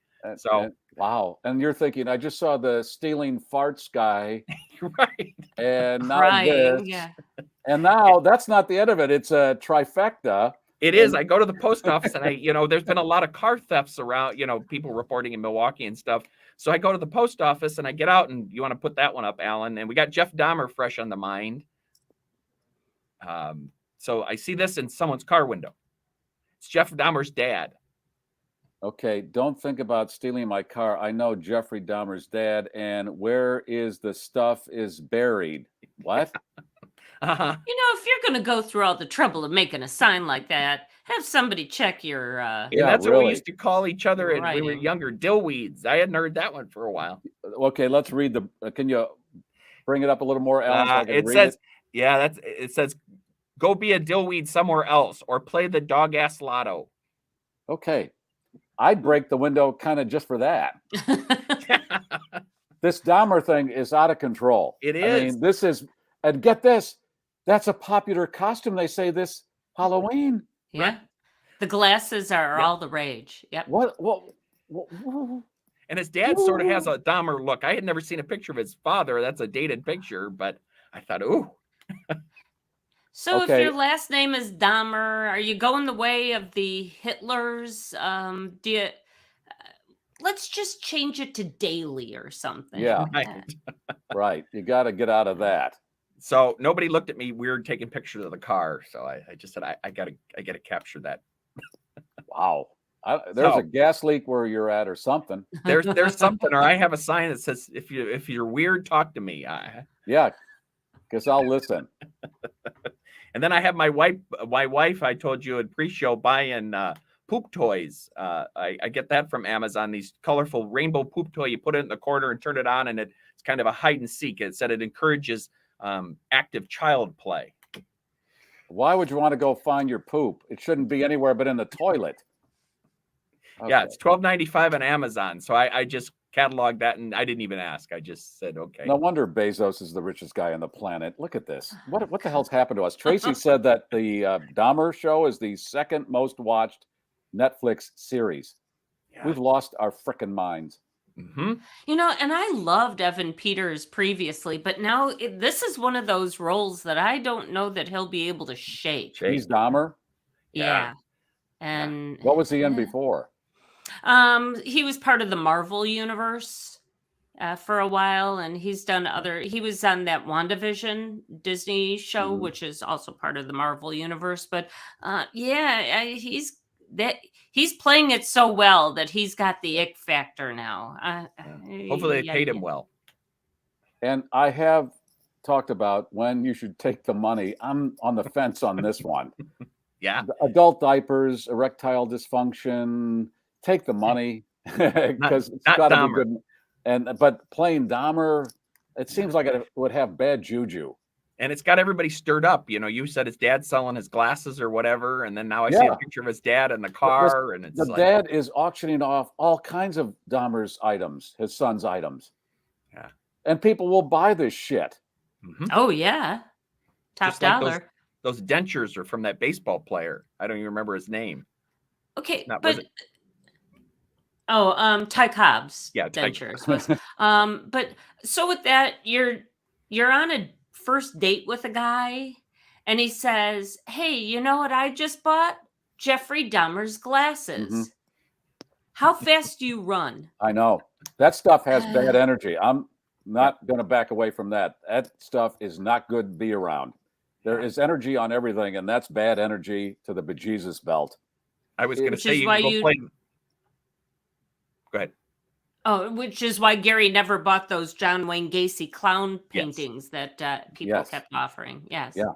Wow. And you're thinking, I just saw the stealing farts guy. Right. And now this. Yeah. And now that's not the end of it. It's a trifecta. It is. I go to the post office, and there's been a lot of car thefts around, people reporting in Milwaukee and stuff. So I go to the post office, and I get out, and you want to put that one up, Alan. And we got Jeff Dahmer fresh on the mind. So I see this in someone's car window. It's Jeff Dahmer's dad. Okay, don't think about stealing my car. I know Jeffrey Dahmer's dad, and where is the stuff is buried. What? If you're going to go through all the trouble of making a sign like that, have somebody check your... that's what we used to call each other when we were younger, dillweeds. I hadn't heard that one for a while. Okay, let's read can you bring it up a little more, Alan? It says, it says, go be a dillweed somewhere else or play the dog-ass lotto. Okay. I'd break the window kind of just for that. This Dahmer thing is out of control. It is. I mean, and get this, that's a popular costume, they say, this Halloween. Yeah. Right. The glasses are all the rage. Yep. What? And his dad sort of has a Dahmer look. I had never seen a picture of his father. That's a dated picture, but I thought, ooh. So if your last name is Dahmer, are you going the way of the Hitlers? let's just change it to daily or something. Yeah. Right. You got to get out of that. So nobody looked at me weird taking pictures of the car. So I just said I gotta capture that. Wow. There's a gas leak where you're at or something. There's something, or I have a sign that says if you're weird, talk to me. Yeah, because I'll listen. And then I have my wife. I told you in pre-show buying poop toys. I get that from Amazon. These colorful rainbow poop toy. You put it in the corner and turn it on, and it's kind of a hide and seek. It said it encourages active child play. Why would you want to go find your poop? It shouldn't be anywhere but in the toilet. Okay. Yeah, it's $12.95 on Amazon. So I just cataloged that, and I didn't even ask. I just said, okay. No wonder Bezos is the richest guy on the planet. Look at this. What the hell's happened to us? Tracy said that the Dahmer show is the second most watched Netflix series. Yeah. We've lost our frickin' minds. Mm-hmm. You know, and I loved Evan Peters previously, but now this is one of those roles that I don't know that he'll be able to shake. He's Dahmer? Yeah. And what was he in before? He was part of the Marvel universe for a while, and he was on that WandaVision Disney show, which is also part of the Marvel universe. But he's playing it so well that he's got the ick factor now. Hopefully they paid him well. And I have talked about when you should take the money. I'm on the fence on this one. Yeah. Adult diapers, erectile dysfunction, take the money because it's got to be good. But playing Dahmer, it seems like it would have bad juju. And it's got everybody stirred up. You know, you said his dad's selling his glasses or whatever, and then now I see a picture of his dad in the car, and it's the dad is auctioning off all kinds of Dahmer's items, his son's items. Yeah, and people will buy this shit. Mm-hmm. Oh yeah, top dollar. Like those dentures are from that baseball player. I don't even remember his name. Okay, Ty Cobb's dentures. But so with that, you're on a first date with a guy, and he says, "Hey, you know what I just bought? Jeffrey Dahmer's glasses." Mm-hmm. How fast do you run? I know that stuff has bad energy. I'm not going to back away from that. That stuff is not good to be around. There is energy on everything, and that's bad energy to the bejesus belt. I was going to say, go ahead. Oh, which is why Gary never bought those John Wayne Gacy clown paintings that people kept offering. Yes. Yeah.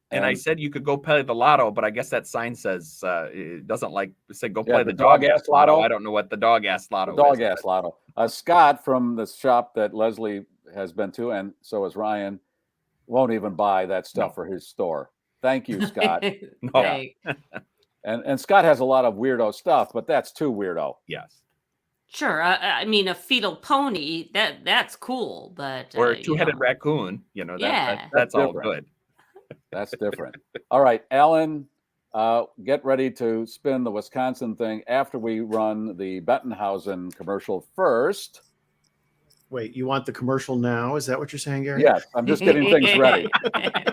And I said you could go play the lotto, but I guess that sign says it doesn't say go play the dog ass lotto. I don't know what the dog ass lotto is. Dog ass lotto. Scott from the shop that Leslie has been to, and so is Ryan, won't even buy that stuff for his store. Thank you, Scott. And Scott has a lot of weirdo stuff, but that's too weirdo. Yes. Sure. I mean, a fetal pony, that's cool, but or a two-headed raccoon, that's all good. That's different. All right, Alan, get ready to spin the Wisconsin thing after we run the Bettenhausen commercial first. Wait, you want the commercial now? Is that what you're saying, Gary? Yes, I'm just getting things ready.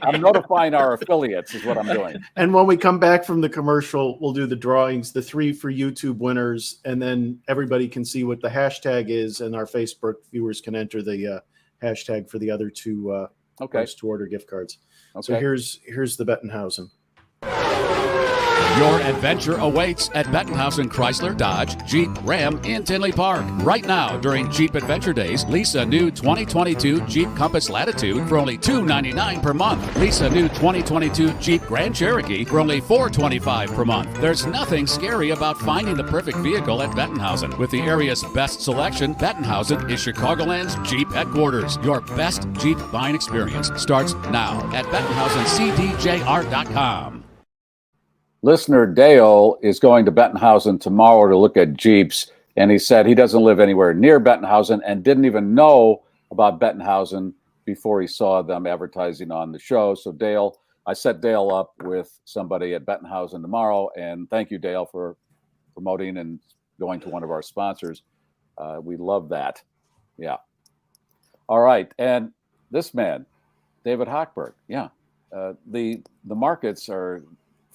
I'm notifying our affiliates is what I'm doing. And when we come back from the commercial, we'll do the drawings, the 3 for YouTube winners, and then everybody can see what the hashtag is, and our Facebook viewers can enter the hashtag for the other 2 to-order gift cards. Okay. So here's the Bettenhausen. Your adventure awaits at Bettenhausen Chrysler, Dodge, Jeep, Ram in Tinley Park. Right now, during Jeep Adventure Days, lease a new 2022 Jeep Compass Latitude for only $299 per month. Lease a new 2022 Jeep Grand Cherokee for only $425 per month. There's nothing scary about finding the perfect vehicle at Bettenhausen. With the area's best selection, Bettenhausen is Chicagoland's Jeep headquarters. Your best Jeep buying experience starts now at BettenhausenCDJR.com. Listener Dale is going to Bettenhausen tomorrow to look at Jeeps, and he said he doesn't live anywhere near Bettenhausen and didn't even know about Bettenhausen before he saw them advertising on the show. So Dale, I set Dale up with somebody at Bettenhausen tomorrow, and thank you, Dale, for promoting and going to one of our sponsors. We love that. Yeah. All right, and this man, David Hochberg. Yeah, the markets are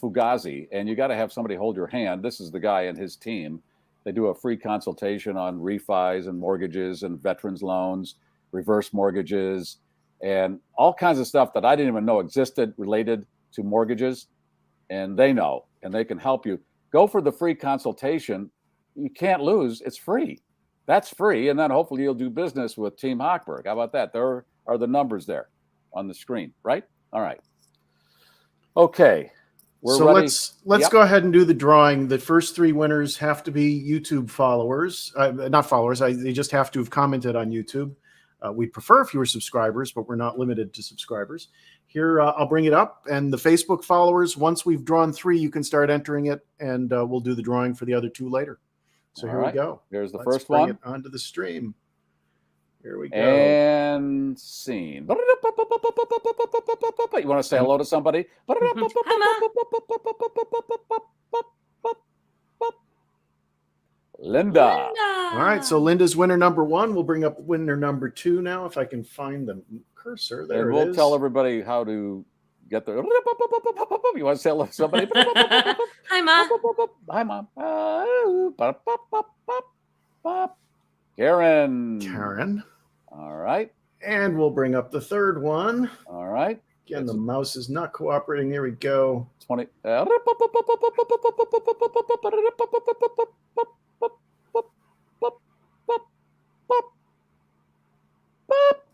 fugazi, and you got to have somebody hold your hand. This is the guy and his team, They do a free consultation on refis and mortgages and veterans loans, reverse mortgages, and all kinds of stuff that I didn't even know existed related to mortgages. And they know, and they can help you. Go for the free consultation. You can't lose. It's free. That's free. And then hopefully you'll do business with Team Hochberg. How about that? There are the numbers there on the screen, right? All right. Okay. So ready. let's go ahead and do the drawing. The first 3 winners have to be YouTube followers, not followers. They just have to have commented on YouTube. We'd prefer if you were subscribers, but we're not limited to subscribers. Here, I'll bring it up. And the Facebook followers, once we've drawn 3, you can start entering it, and we'll do the drawing for the other 2 later. So here we go. Here's the Let's first bring one. it onto the stream. Here we go. And scene. You want to say hello to somebody? Linda. All right, so Linda's winner number 1. We'll bring up winner number 2 now, if I can find the cursor. There and it we'll is. tell everybody how to get the. You want to say hello to somebody? Hi, Mom. Hi, Mom. Karen. Karen. All right. And we'll bring up the 3rd one. All right. Again, the mouse is not cooperating. There we go. 20.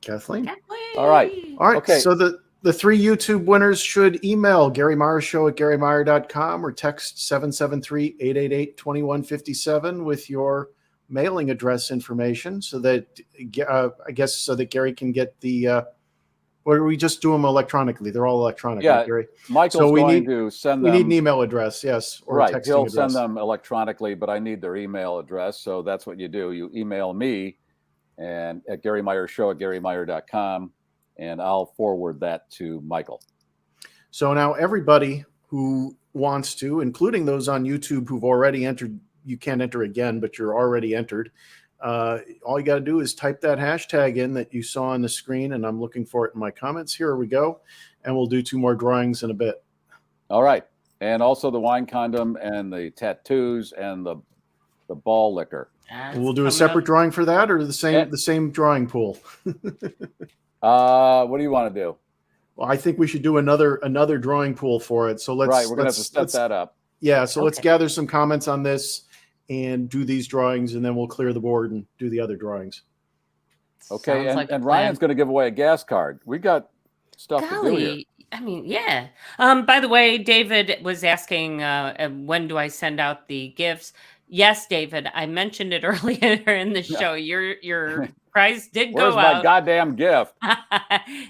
Kathleen. All right. All right. Okay. So the 3 YouTube winners should email GarryMeyerShow@GarryMeyer.com or text 773-888-2157 with your mailing address information, so that I guess so that Gary can get the. Or we just do them electronically. They're all electronic. Yeah, right, Gary. Michael's going to send them. We need an email address, yes, or right. a texting He'll address. send them electronically, but I need their email address. So that's what you do. You email me and at GarryMeyerShow@GarryMeyer.com, and I'll forward that to Michael. So now everybody who wants to, including those on YouTube who've already entered, you can't enter again, but you're already entered. All you got to do is type that hashtag in that you saw on the screen, and I'm looking for it in my comments. Here we go. And we'll do 2 more drawings in a bit. All right. And also the wine condom and the tattoos and the ball liquor. We'll do a separate drawing for that, or the same drawing pool. What do you want to do? Well, I think we should do another drawing pool for it. So let's we're gonna have to set that up. Yeah, so let's gather some comments on this and do these drawings, and then we'll clear the board and do the other drawings. Okay, and Ryan's going to give away a gas card. We got stuff to do here. I mean, yeah. By the way, David was asking, when do I send out the gifts? Yes, David, I mentioned it earlier in the show. Your prize did go out. Where's my goddamn gift?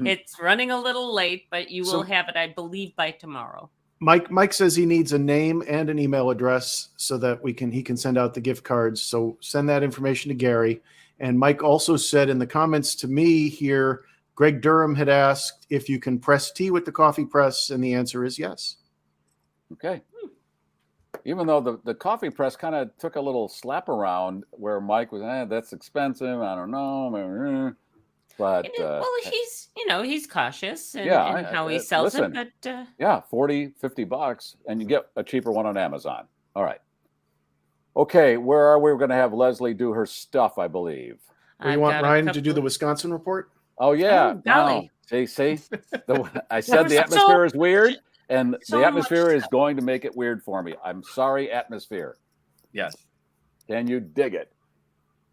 It's running a little late, but you will have it, I believe, by tomorrow. Mike says he needs a name and an email address so that he can send out the gift cards. So send that information to Gary. And Mike also said in the comments to me here, Greg Durham had asked if you can press tea with the coffee press, and the answer is yes. Okay. Even though the coffee press kind of took a little slap around where Mike was, that's expensive. I don't know. But well, he's cautious in yeah, how he sells it. But yeah, $40-$50, and you get a cheaper one on Amazon. All right. Okay, where are we? We're going to have Leslie do her stuff, I believe. You want Ryan to do the Wisconsin report? Oh yeah. Golly. No. See. I said the atmosphere is weird, and the atmosphere is going to make it weird for me. I'm sorry, atmosphere. Yes. Can you dig it?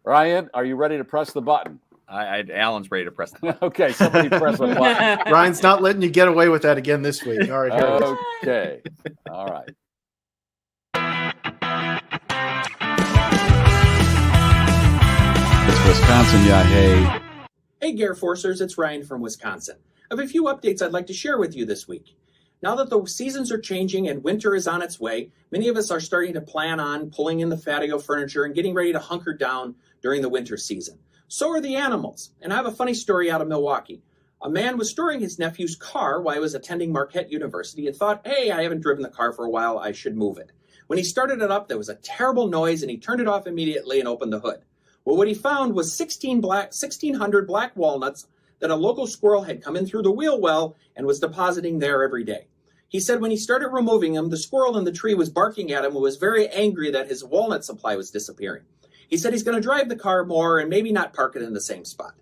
Ryan, are you ready to press the button? Alan's ready to press the button. Okay, somebody press the button. Ryan's not letting you get away with that again this week. All right. Okay. All right. It's Wisconsin, yeah, hey. Hey, GarrForcers, it's Ryan from Wisconsin. I have a few updates I'd like to share with you this week. Now that the seasons are changing and winter is on its way, many of us are starting to plan on pulling in the patio furniture and getting ready to hunker down during the winter season. So are the animals. And I have a funny story out of Milwaukee. A man was storing his nephew's car while he was attending Marquette University and thought, hey, I haven't driven the car for a while, I should move it. When he started it up, there was a terrible noise and he turned it off immediately and opened the hood. Well, what he found was 1,600 black walnuts that a local squirrel had come in through the wheel well and was depositing there every day. He said when he started removing them, the squirrel in the tree was barking at him and was very angry that his walnut supply was disappearing. He said he's going to drive the car more and maybe not park it in the same spot.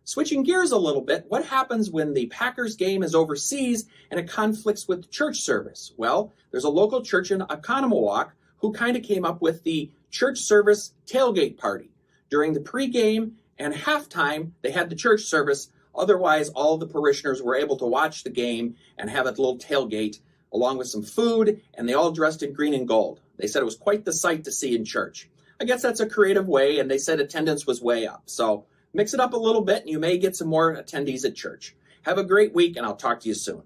Switching gears a little bit, what happens when the Packers game is overseas and it conflicts with church service? Well, there's a local church in Oconomowoc who kind of came up with the church service tailgate party. During the pregame and halftime, they had the church service. Otherwise, all the parishioners were able to watch the game and have a little tailgate along with some food, and they all dressed in green and gold. They said it was quite the sight to see in church. I guess that's a creative way, and they said attendance was way up. So mix it up a little bit, and you may get some more attendees at church. Have a great week, and I'll talk to you soon.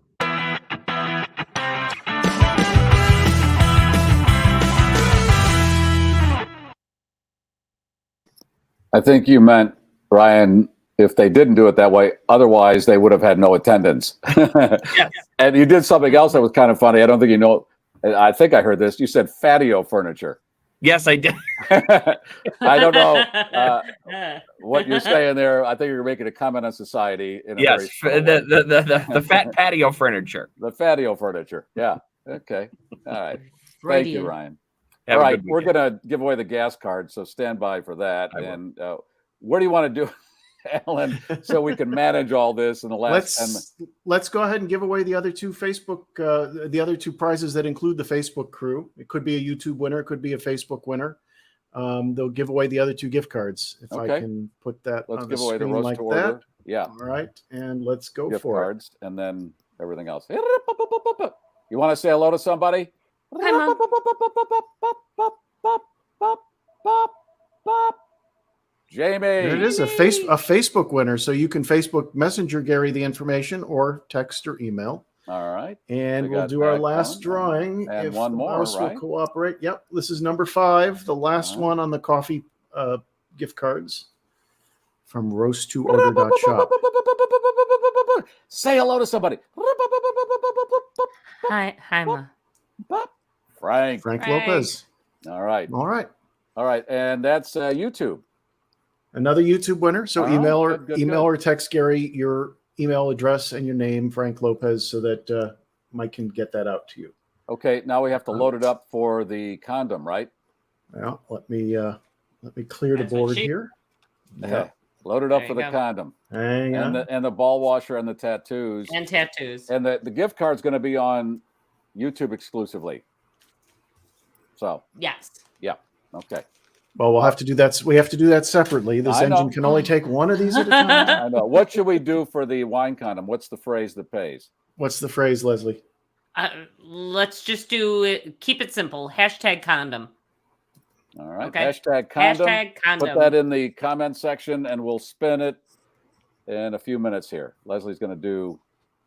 I think you meant, Brian, if they didn't do it that way, otherwise they would have had no attendance. Yes. And you did something else that was kind of funny. I don't think you know. I think I heard this. You said patio furniture. Yes, I did. I don't know what you're saying there. I think you're making a comment on society. In a Yes, the fat patio furniture. The patio furniture. Yeah. Okay. All right. Thank you, Ryan. Have All a right. good We're weekend. going to give away the gas card, so stand by for that. And where do you want to do it, Alan, so we can manage all this in the last Let's go ahead and give away the other two Facebook, the other two prizes that include the Facebook crew. It could be a YouTube winner, it could be a Facebook winner. They'll give away the other two gift cards if I can put that. Let's on give the away the screen roast like to order. that. Yeah. All right, and let's go Gift for cards, and then everything else. You want to say hello to somebody? Hi, Mom. Jamie. There it is, a Facebook winner. So you can Facebook Messenger Gary the information or text or email. All right. And We we'll got do our that last one. drawing And if one the more, mouse right? will cooperate. Yep, this is number 5, the last one on the coffee gift cards from roast2order.shop. Say hello to somebody. Hi, Ma. Frank Lopez. All right. All right. All right. And that's YouTube. Another YouTube winner. So All right. email or Good. or text Gary your email address and your name, Frank Lopez, so that Mike can get that out to you. Okay. Now we have to load it up for the condom, right? Well, let me clear the board here. Yeah. Load it up There for you the go. condom. Hang on. And the ball washer and the tattoos. And tattoos. And the gift card's going to be on YouTube exclusively. So, Yes. yeah. Okay. Well, we'll have to do that. We have to do that separately. This I know. engine can only take one of these at a time. I know. What should we do for the wine condom? What's the phrase that pays? What's the phrase, Leslie? Let's just do it. Keep it simple. #condom. All right. Okay. #condom. #condom. Put that in the comment section and we'll spin it in a few minutes here. Leslie's going to do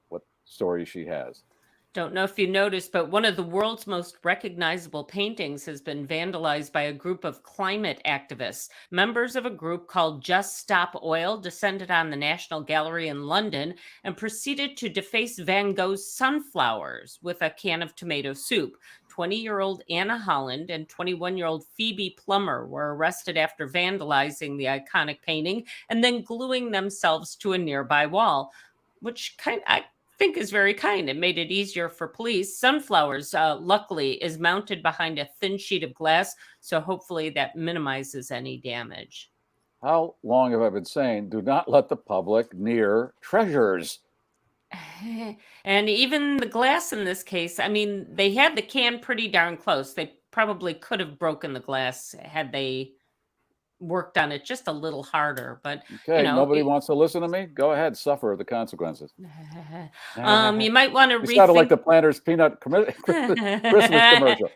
what story she has. Don't know if you noticed, but one of the world's most recognizable paintings has been vandalized by a group of climate activists. Members of a group called Just Stop Oil descended on the National Gallery in London and proceeded to deface Van Gogh's sunflowers with a can of tomato soup. 20-year-old Anna Holland and 21-year-old Phoebe Plummer were arrested after vandalizing the iconic painting and then gluing themselves to a nearby wall, which I think is very kind. It made it easier for police. Sunflowers, luckily, is mounted behind a thin sheet of glass, so hopefully that minimizes any damage. How long have I been saying, do not let the public near treasures? And even the glass in this case, I mean, they had the can pretty darn close. They probably could have broken the glass had they worked on it just a little harder, but Okay, nobody wants to listen to me? Go ahead, suffer the consequences. You might want to It sounded like the Planters Peanut Christmas commercial.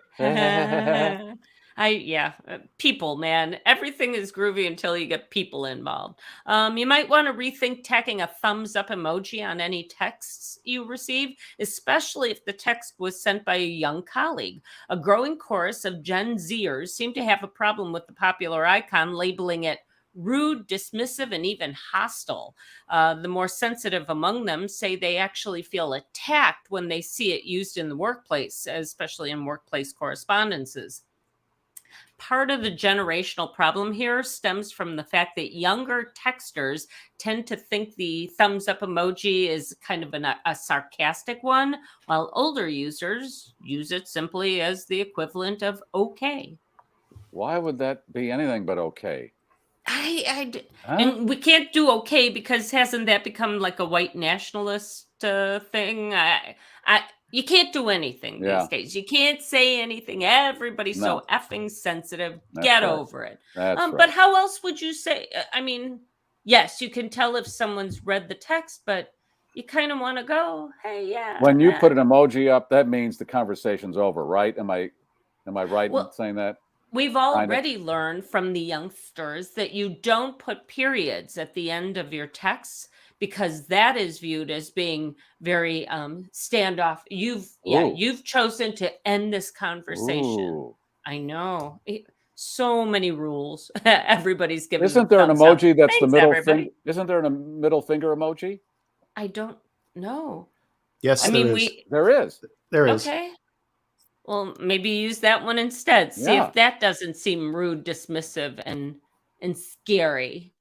People, man. Everything is groovy until you get people involved. You might want to rethink tacking a thumbs up emoji on any texts you receive, especially if the text was sent by a young colleague. A growing chorus of Gen Zers seem to have a problem with the popular icon, labeling it rude, dismissive, and even hostile. The more sensitive among them say they actually feel attacked when they see it used in the workplace, especially in workplace correspondences. Part of the generational problem here stems from the fact that younger texters tend to think the thumbs up emoji is kind of a sarcastic one, while older users use it simply as the equivalent of okay. Why would that be anything but okay? And we can't do okay because hasn't that become like a white nationalist thing? You can't do anything these days. You can't say anything. Everybody's so effing sensitive. Get over it. But how else would you say? I mean, yes, you can tell if someone's read the text, but you kind of want to go, hey, yeah. When you put an emoji up, that means the conversation's over, right? Am I right in saying that? We've already learned from the youngsters that you don't put periods at the end of your texts because that is viewed as being very standoff. You've chosen to end this conversation. Ooh. I know. So many rules. Everybody's giving. Isn't there an emoji that's the middle finger? Isn't there a middle finger emoji? I don't know. Yes, there is. There is. Okay. Well, maybe use that one instead. See if that doesn't seem rude, dismissive, and scary.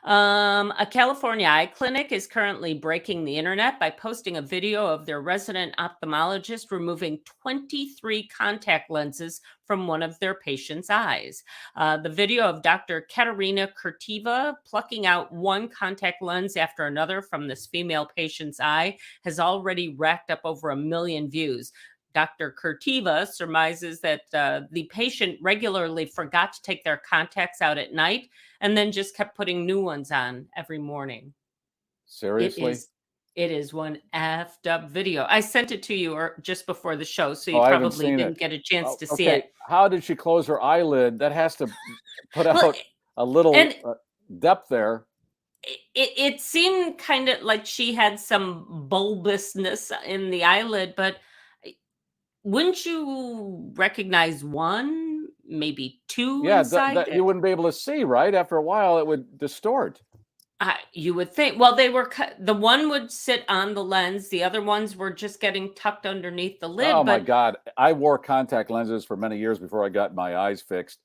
A California eye clinic is currently breaking the internet by posting a video of their resident ophthalmologist removing 23 contact lenses from one of their patients' eyes. The video of Dr. Katerina Kurtiva plucking out one contact lens after another from this female patient's eye has already racked up over 1 million views. Dr. Kurtiva surmises that the patient regularly forgot to take their contacts out at night and then just kept putting new ones on every morning. Seriously? It is one effed up video. I sent it to you just before the show, so you probably didn't get a chance to see it. How did she close her eyelid? That has to put out a little depth there. It seemed kind of like she had some bulbousness in the eyelid, but wouldn't you recognize one, maybe two? Yeah, you wouldn't be able to see, right? After a while, it would distort. You would think. Well, they were the one would sit on the lens. The other ones were just getting tucked underneath the lid. Oh my God! I wore contact lenses for many years before I got my eyes fixed,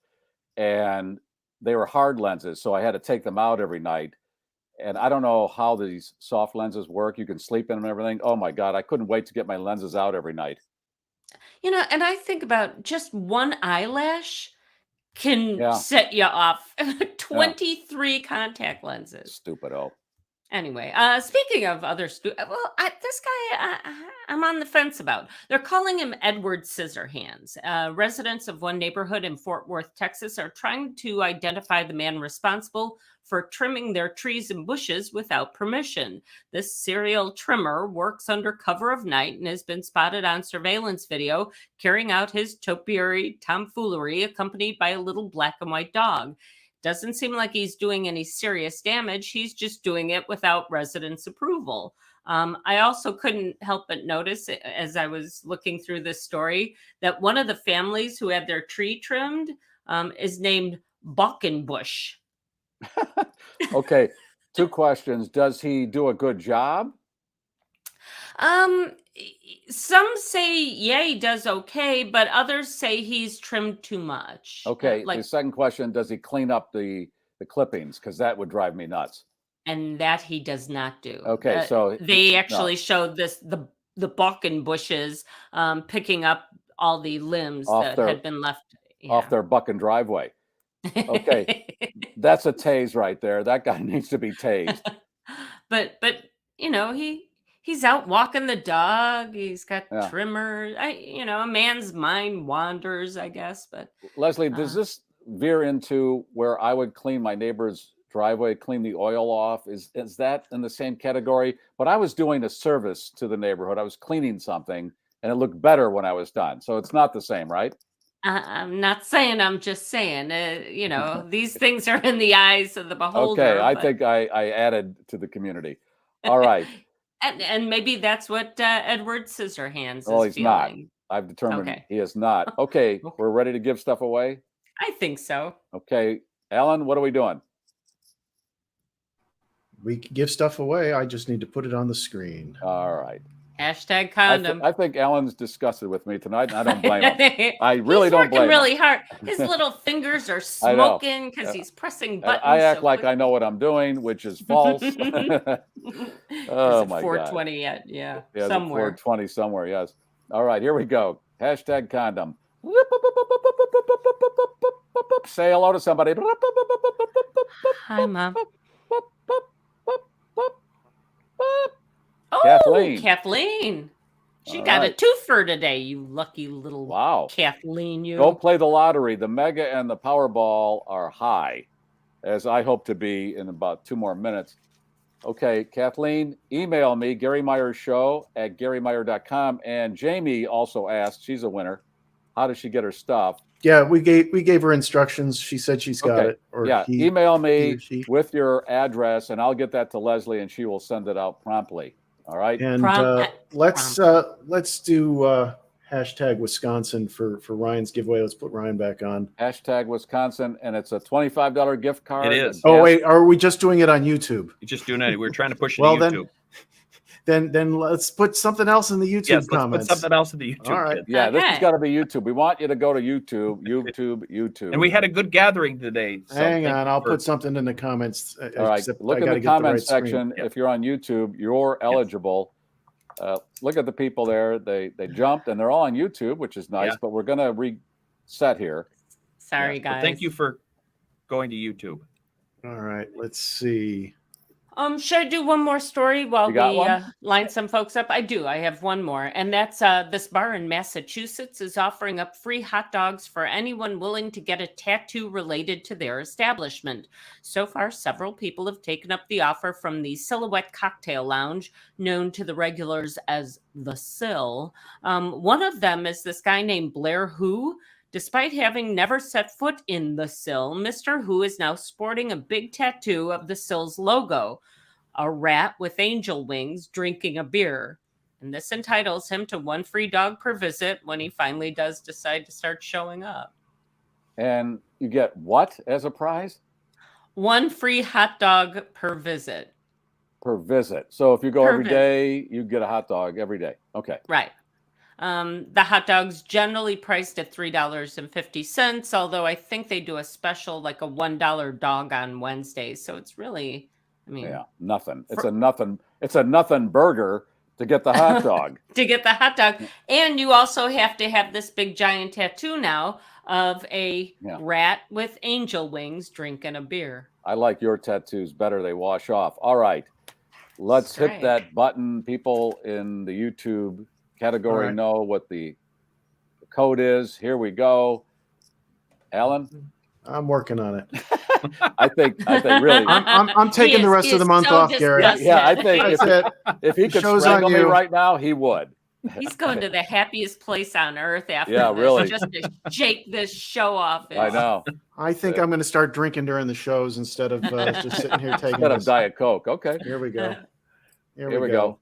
and they were hard lenses, so I had to take them out every night. And I don't know how these soft lenses work. You can sleep in them and everything. Oh my God! I couldn't wait to get my lenses out every night. And I think about just one eyelash can set you off. 23 contact lenses. Stupido. Anyway, speaking of other this guy, I'm on the fence about. They're calling him Edward Scissorhands. Residents of one neighborhood in Fort Worth, Texas, are trying to identify the man responsible for trimming their trees and bushes without permission. This serial trimmer works under cover of night and has been spotted on surveillance video carrying out his topiary tomfoolery, accompanied by a little black and white dog. Doesn't seem like he's doing any serious damage. He's just doing it without residents' approval. I also couldn't help but notice as I was looking through this story that one of the families who had their tree trimmed is named Buckenbush. Okay, 2 questions. Does he do a good job? Some say, he does okay, but others say he's trimmed too much. Okay, the second question, does he clean up the clippings? Because that would drive me nuts. And that he does not do. Okay, so they actually showed the Buckenbushes picking up all the limbs that had been left off their bucking driveway. Okay, that's a tase right there. That guy needs to be tased. But he's out walking the dog. He's got trimmers. A man's mind wanders, I guess. But Leslie, does this veer into where I would clean my neighbor's driveway, clean the oil off? Is that in the same category? But I was doing a service to the neighborhood. I was cleaning something, and it looked better when I was done. So it's not the same, right? I'm not saying. I'm just saying. These things are in the eyes of the beholder. Okay, I think I added to the community. All right. And maybe that's what Edward Scissorhands is feeling. He's not. I've determined he is not. Okay, we're ready to give stuff away? I think so. Okay. Alan, what are we doing? We can give stuff away. I just need to put it on the screen. All right. Hashtag condom. I think Alan's disgusted with me tonight, and I don't blame him. I really don't blame him. He's working really him. hard. His little fingers are smoking because he's pressing buttons. I act like I know what I'm doing, which is false. Oh my 420 God. Yeah, somewhere. 420 somewhere, yes. All right, here we go. Hashtag condom. Say hello to somebody. Hi, Mom. Oh, Kathleen. She got a twofer today, you lucky little Kathleen. You go play the lottery. The Mega and the Powerball are high, as I hope to be in about 2 more minutes. Okay, Kathleen, email me, GarryMeyerShow@GarryMeyer.com. And Jamie also asked, she's a winner, how does she get her stuff? Yeah, we gave her instructions. She said she's got it. Or email me with your address, and I'll get that to Leslie, and she will send it out promptly. All right. And let's do hashtag Wisconsin for Ryan's giveaway. Let's put Ryan back on. Hashtag Wisconsin, and it's a $25 gift card. It is. Oh, wait, are we just doing it on YouTube? You're just doing it. We're trying to push it to YouTube. Then let's put something else in the YouTube comments. Let's put something else in the YouTube. All right. Yeah, this has got to be YouTube. We want you to go to YouTube. And we had a good gathering today. So hang on, I'll put something in the comments. All right, look at the comment section. If you're on YouTube, you're eligible. Look at the people there. They jumped, and they're all on YouTube, which is nice. But we're going to reset here. Sorry, guys. Well, thank you for going to YouTube. All right, let's see. Should I do one more story while we line some folks up? I do. I have one more. And that's this bar in Massachusetts is offering up free hot dogs for anyone willing to get a tattoo related to their establishment. So far, several people have taken up the offer from the Silhouette Cocktail Lounge, known to the regulars as The Sill. One of them is this guy named Blair Who. Despite having never set foot in the Sill, Mr. Who is now sporting a big tattoo of the Sill's logo, a rat with angel wings drinking a beer. And this entitles him to 1 free dog per visit when he finally does decide to start showing up. And you get what as a prize? 1 free hot dog per visit. Per visit. So if you go every day, you get a hot dog every day. Okay. Right. The hot dogs generally priced at $3.50, although I think they do a special like a $1 dog on Wednesdays. So it's really, nothing. It's a nothing burger to get the hot dog. And you also have to have this big giant tattoo now of a rat with angel wings drinking a beer. I like your tattoos better. They wash off. All right. Let's hit that button. People in the YouTube category know what the code is. Here we go. Alan? I'm working on it. I think really. I'm taking the rest of the month off, Gary. Yeah, I think if he could strangle me right now, he would. He's going to the happiest place on earth after this, really. just to shake this show off. I know. I think I'm going to start drinking during the shows instead of just sitting here taking instead of Diet Coke. Okay. Here we go. Here we go.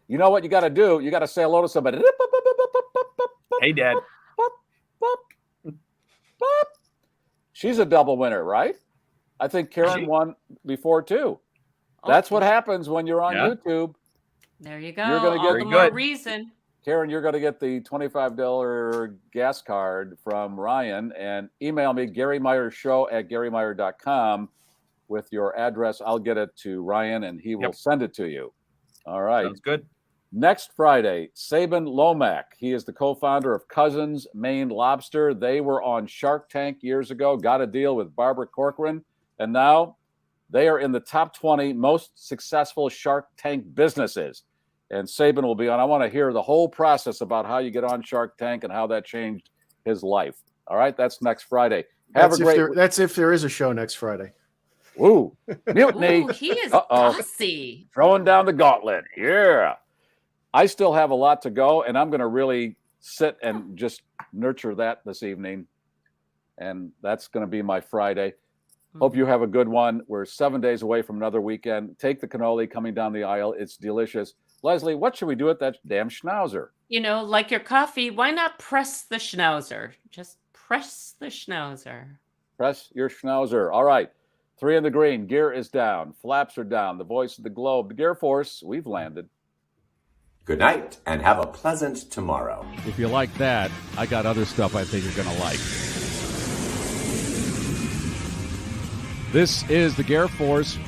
You know what you got to do? You got to say hello to somebody. Hey, Dad. She's a double winner, right? I think Karen won before too. That's what happens when you're on YouTube. There you go. You're going to get more reason. Karen, you're going to get the $25 gas card from Ryan, and email me GarryMeyerShow@GarryMeyer.com with your address. I'll get it to Ryan, and he will send it to you. All right. Sounds good. Next Friday, Sabin Lomack. He is the co-founder of Cousins Maine Lobster. They were on Shark Tank years ago, got a deal with Barbara Corcoran, and now they are in the top 20 most successful Shark Tank businesses. And Sabin will be on. I want to hear the whole process about how you get on Shark Tank and how that changed his life. All right, that's next Friday. That's if there is a show next Friday. Ooh, mutiny. Ooh, he is bossy. Throwing down the gauntlet. Yeah. I still have a lot to go, and I'm going to really sit and just nurture that this evening. And that's going to be my Friday. Hope you have a good one. We're 7 days away from another weekend. Take the cannoli coming down the aisle. It's delicious. Leslie, what should we do with that damn schnauzer? You know, like your coffee, why not press the schnauzer? Just press the schnauzer. Press your schnauzer. All right. 3 in the green. Gear is down. Flaps are down. The voice of the globe. The GarrForce, we've landed. Good night, and have a pleasant tomorrow. If you like that, I got other stuff I think you're going to like. This is the GarrForce.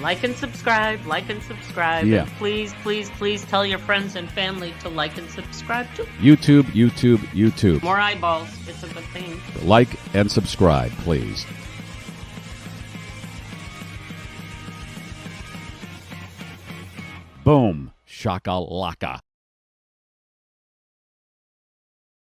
Like and subscribe. Like and subscribe. Yeah. And please, please, please tell your friends and family to like and subscribe too. YouTube. More eyeballs. It's a good thing. Like and subscribe, please. Boom. Shakalaka.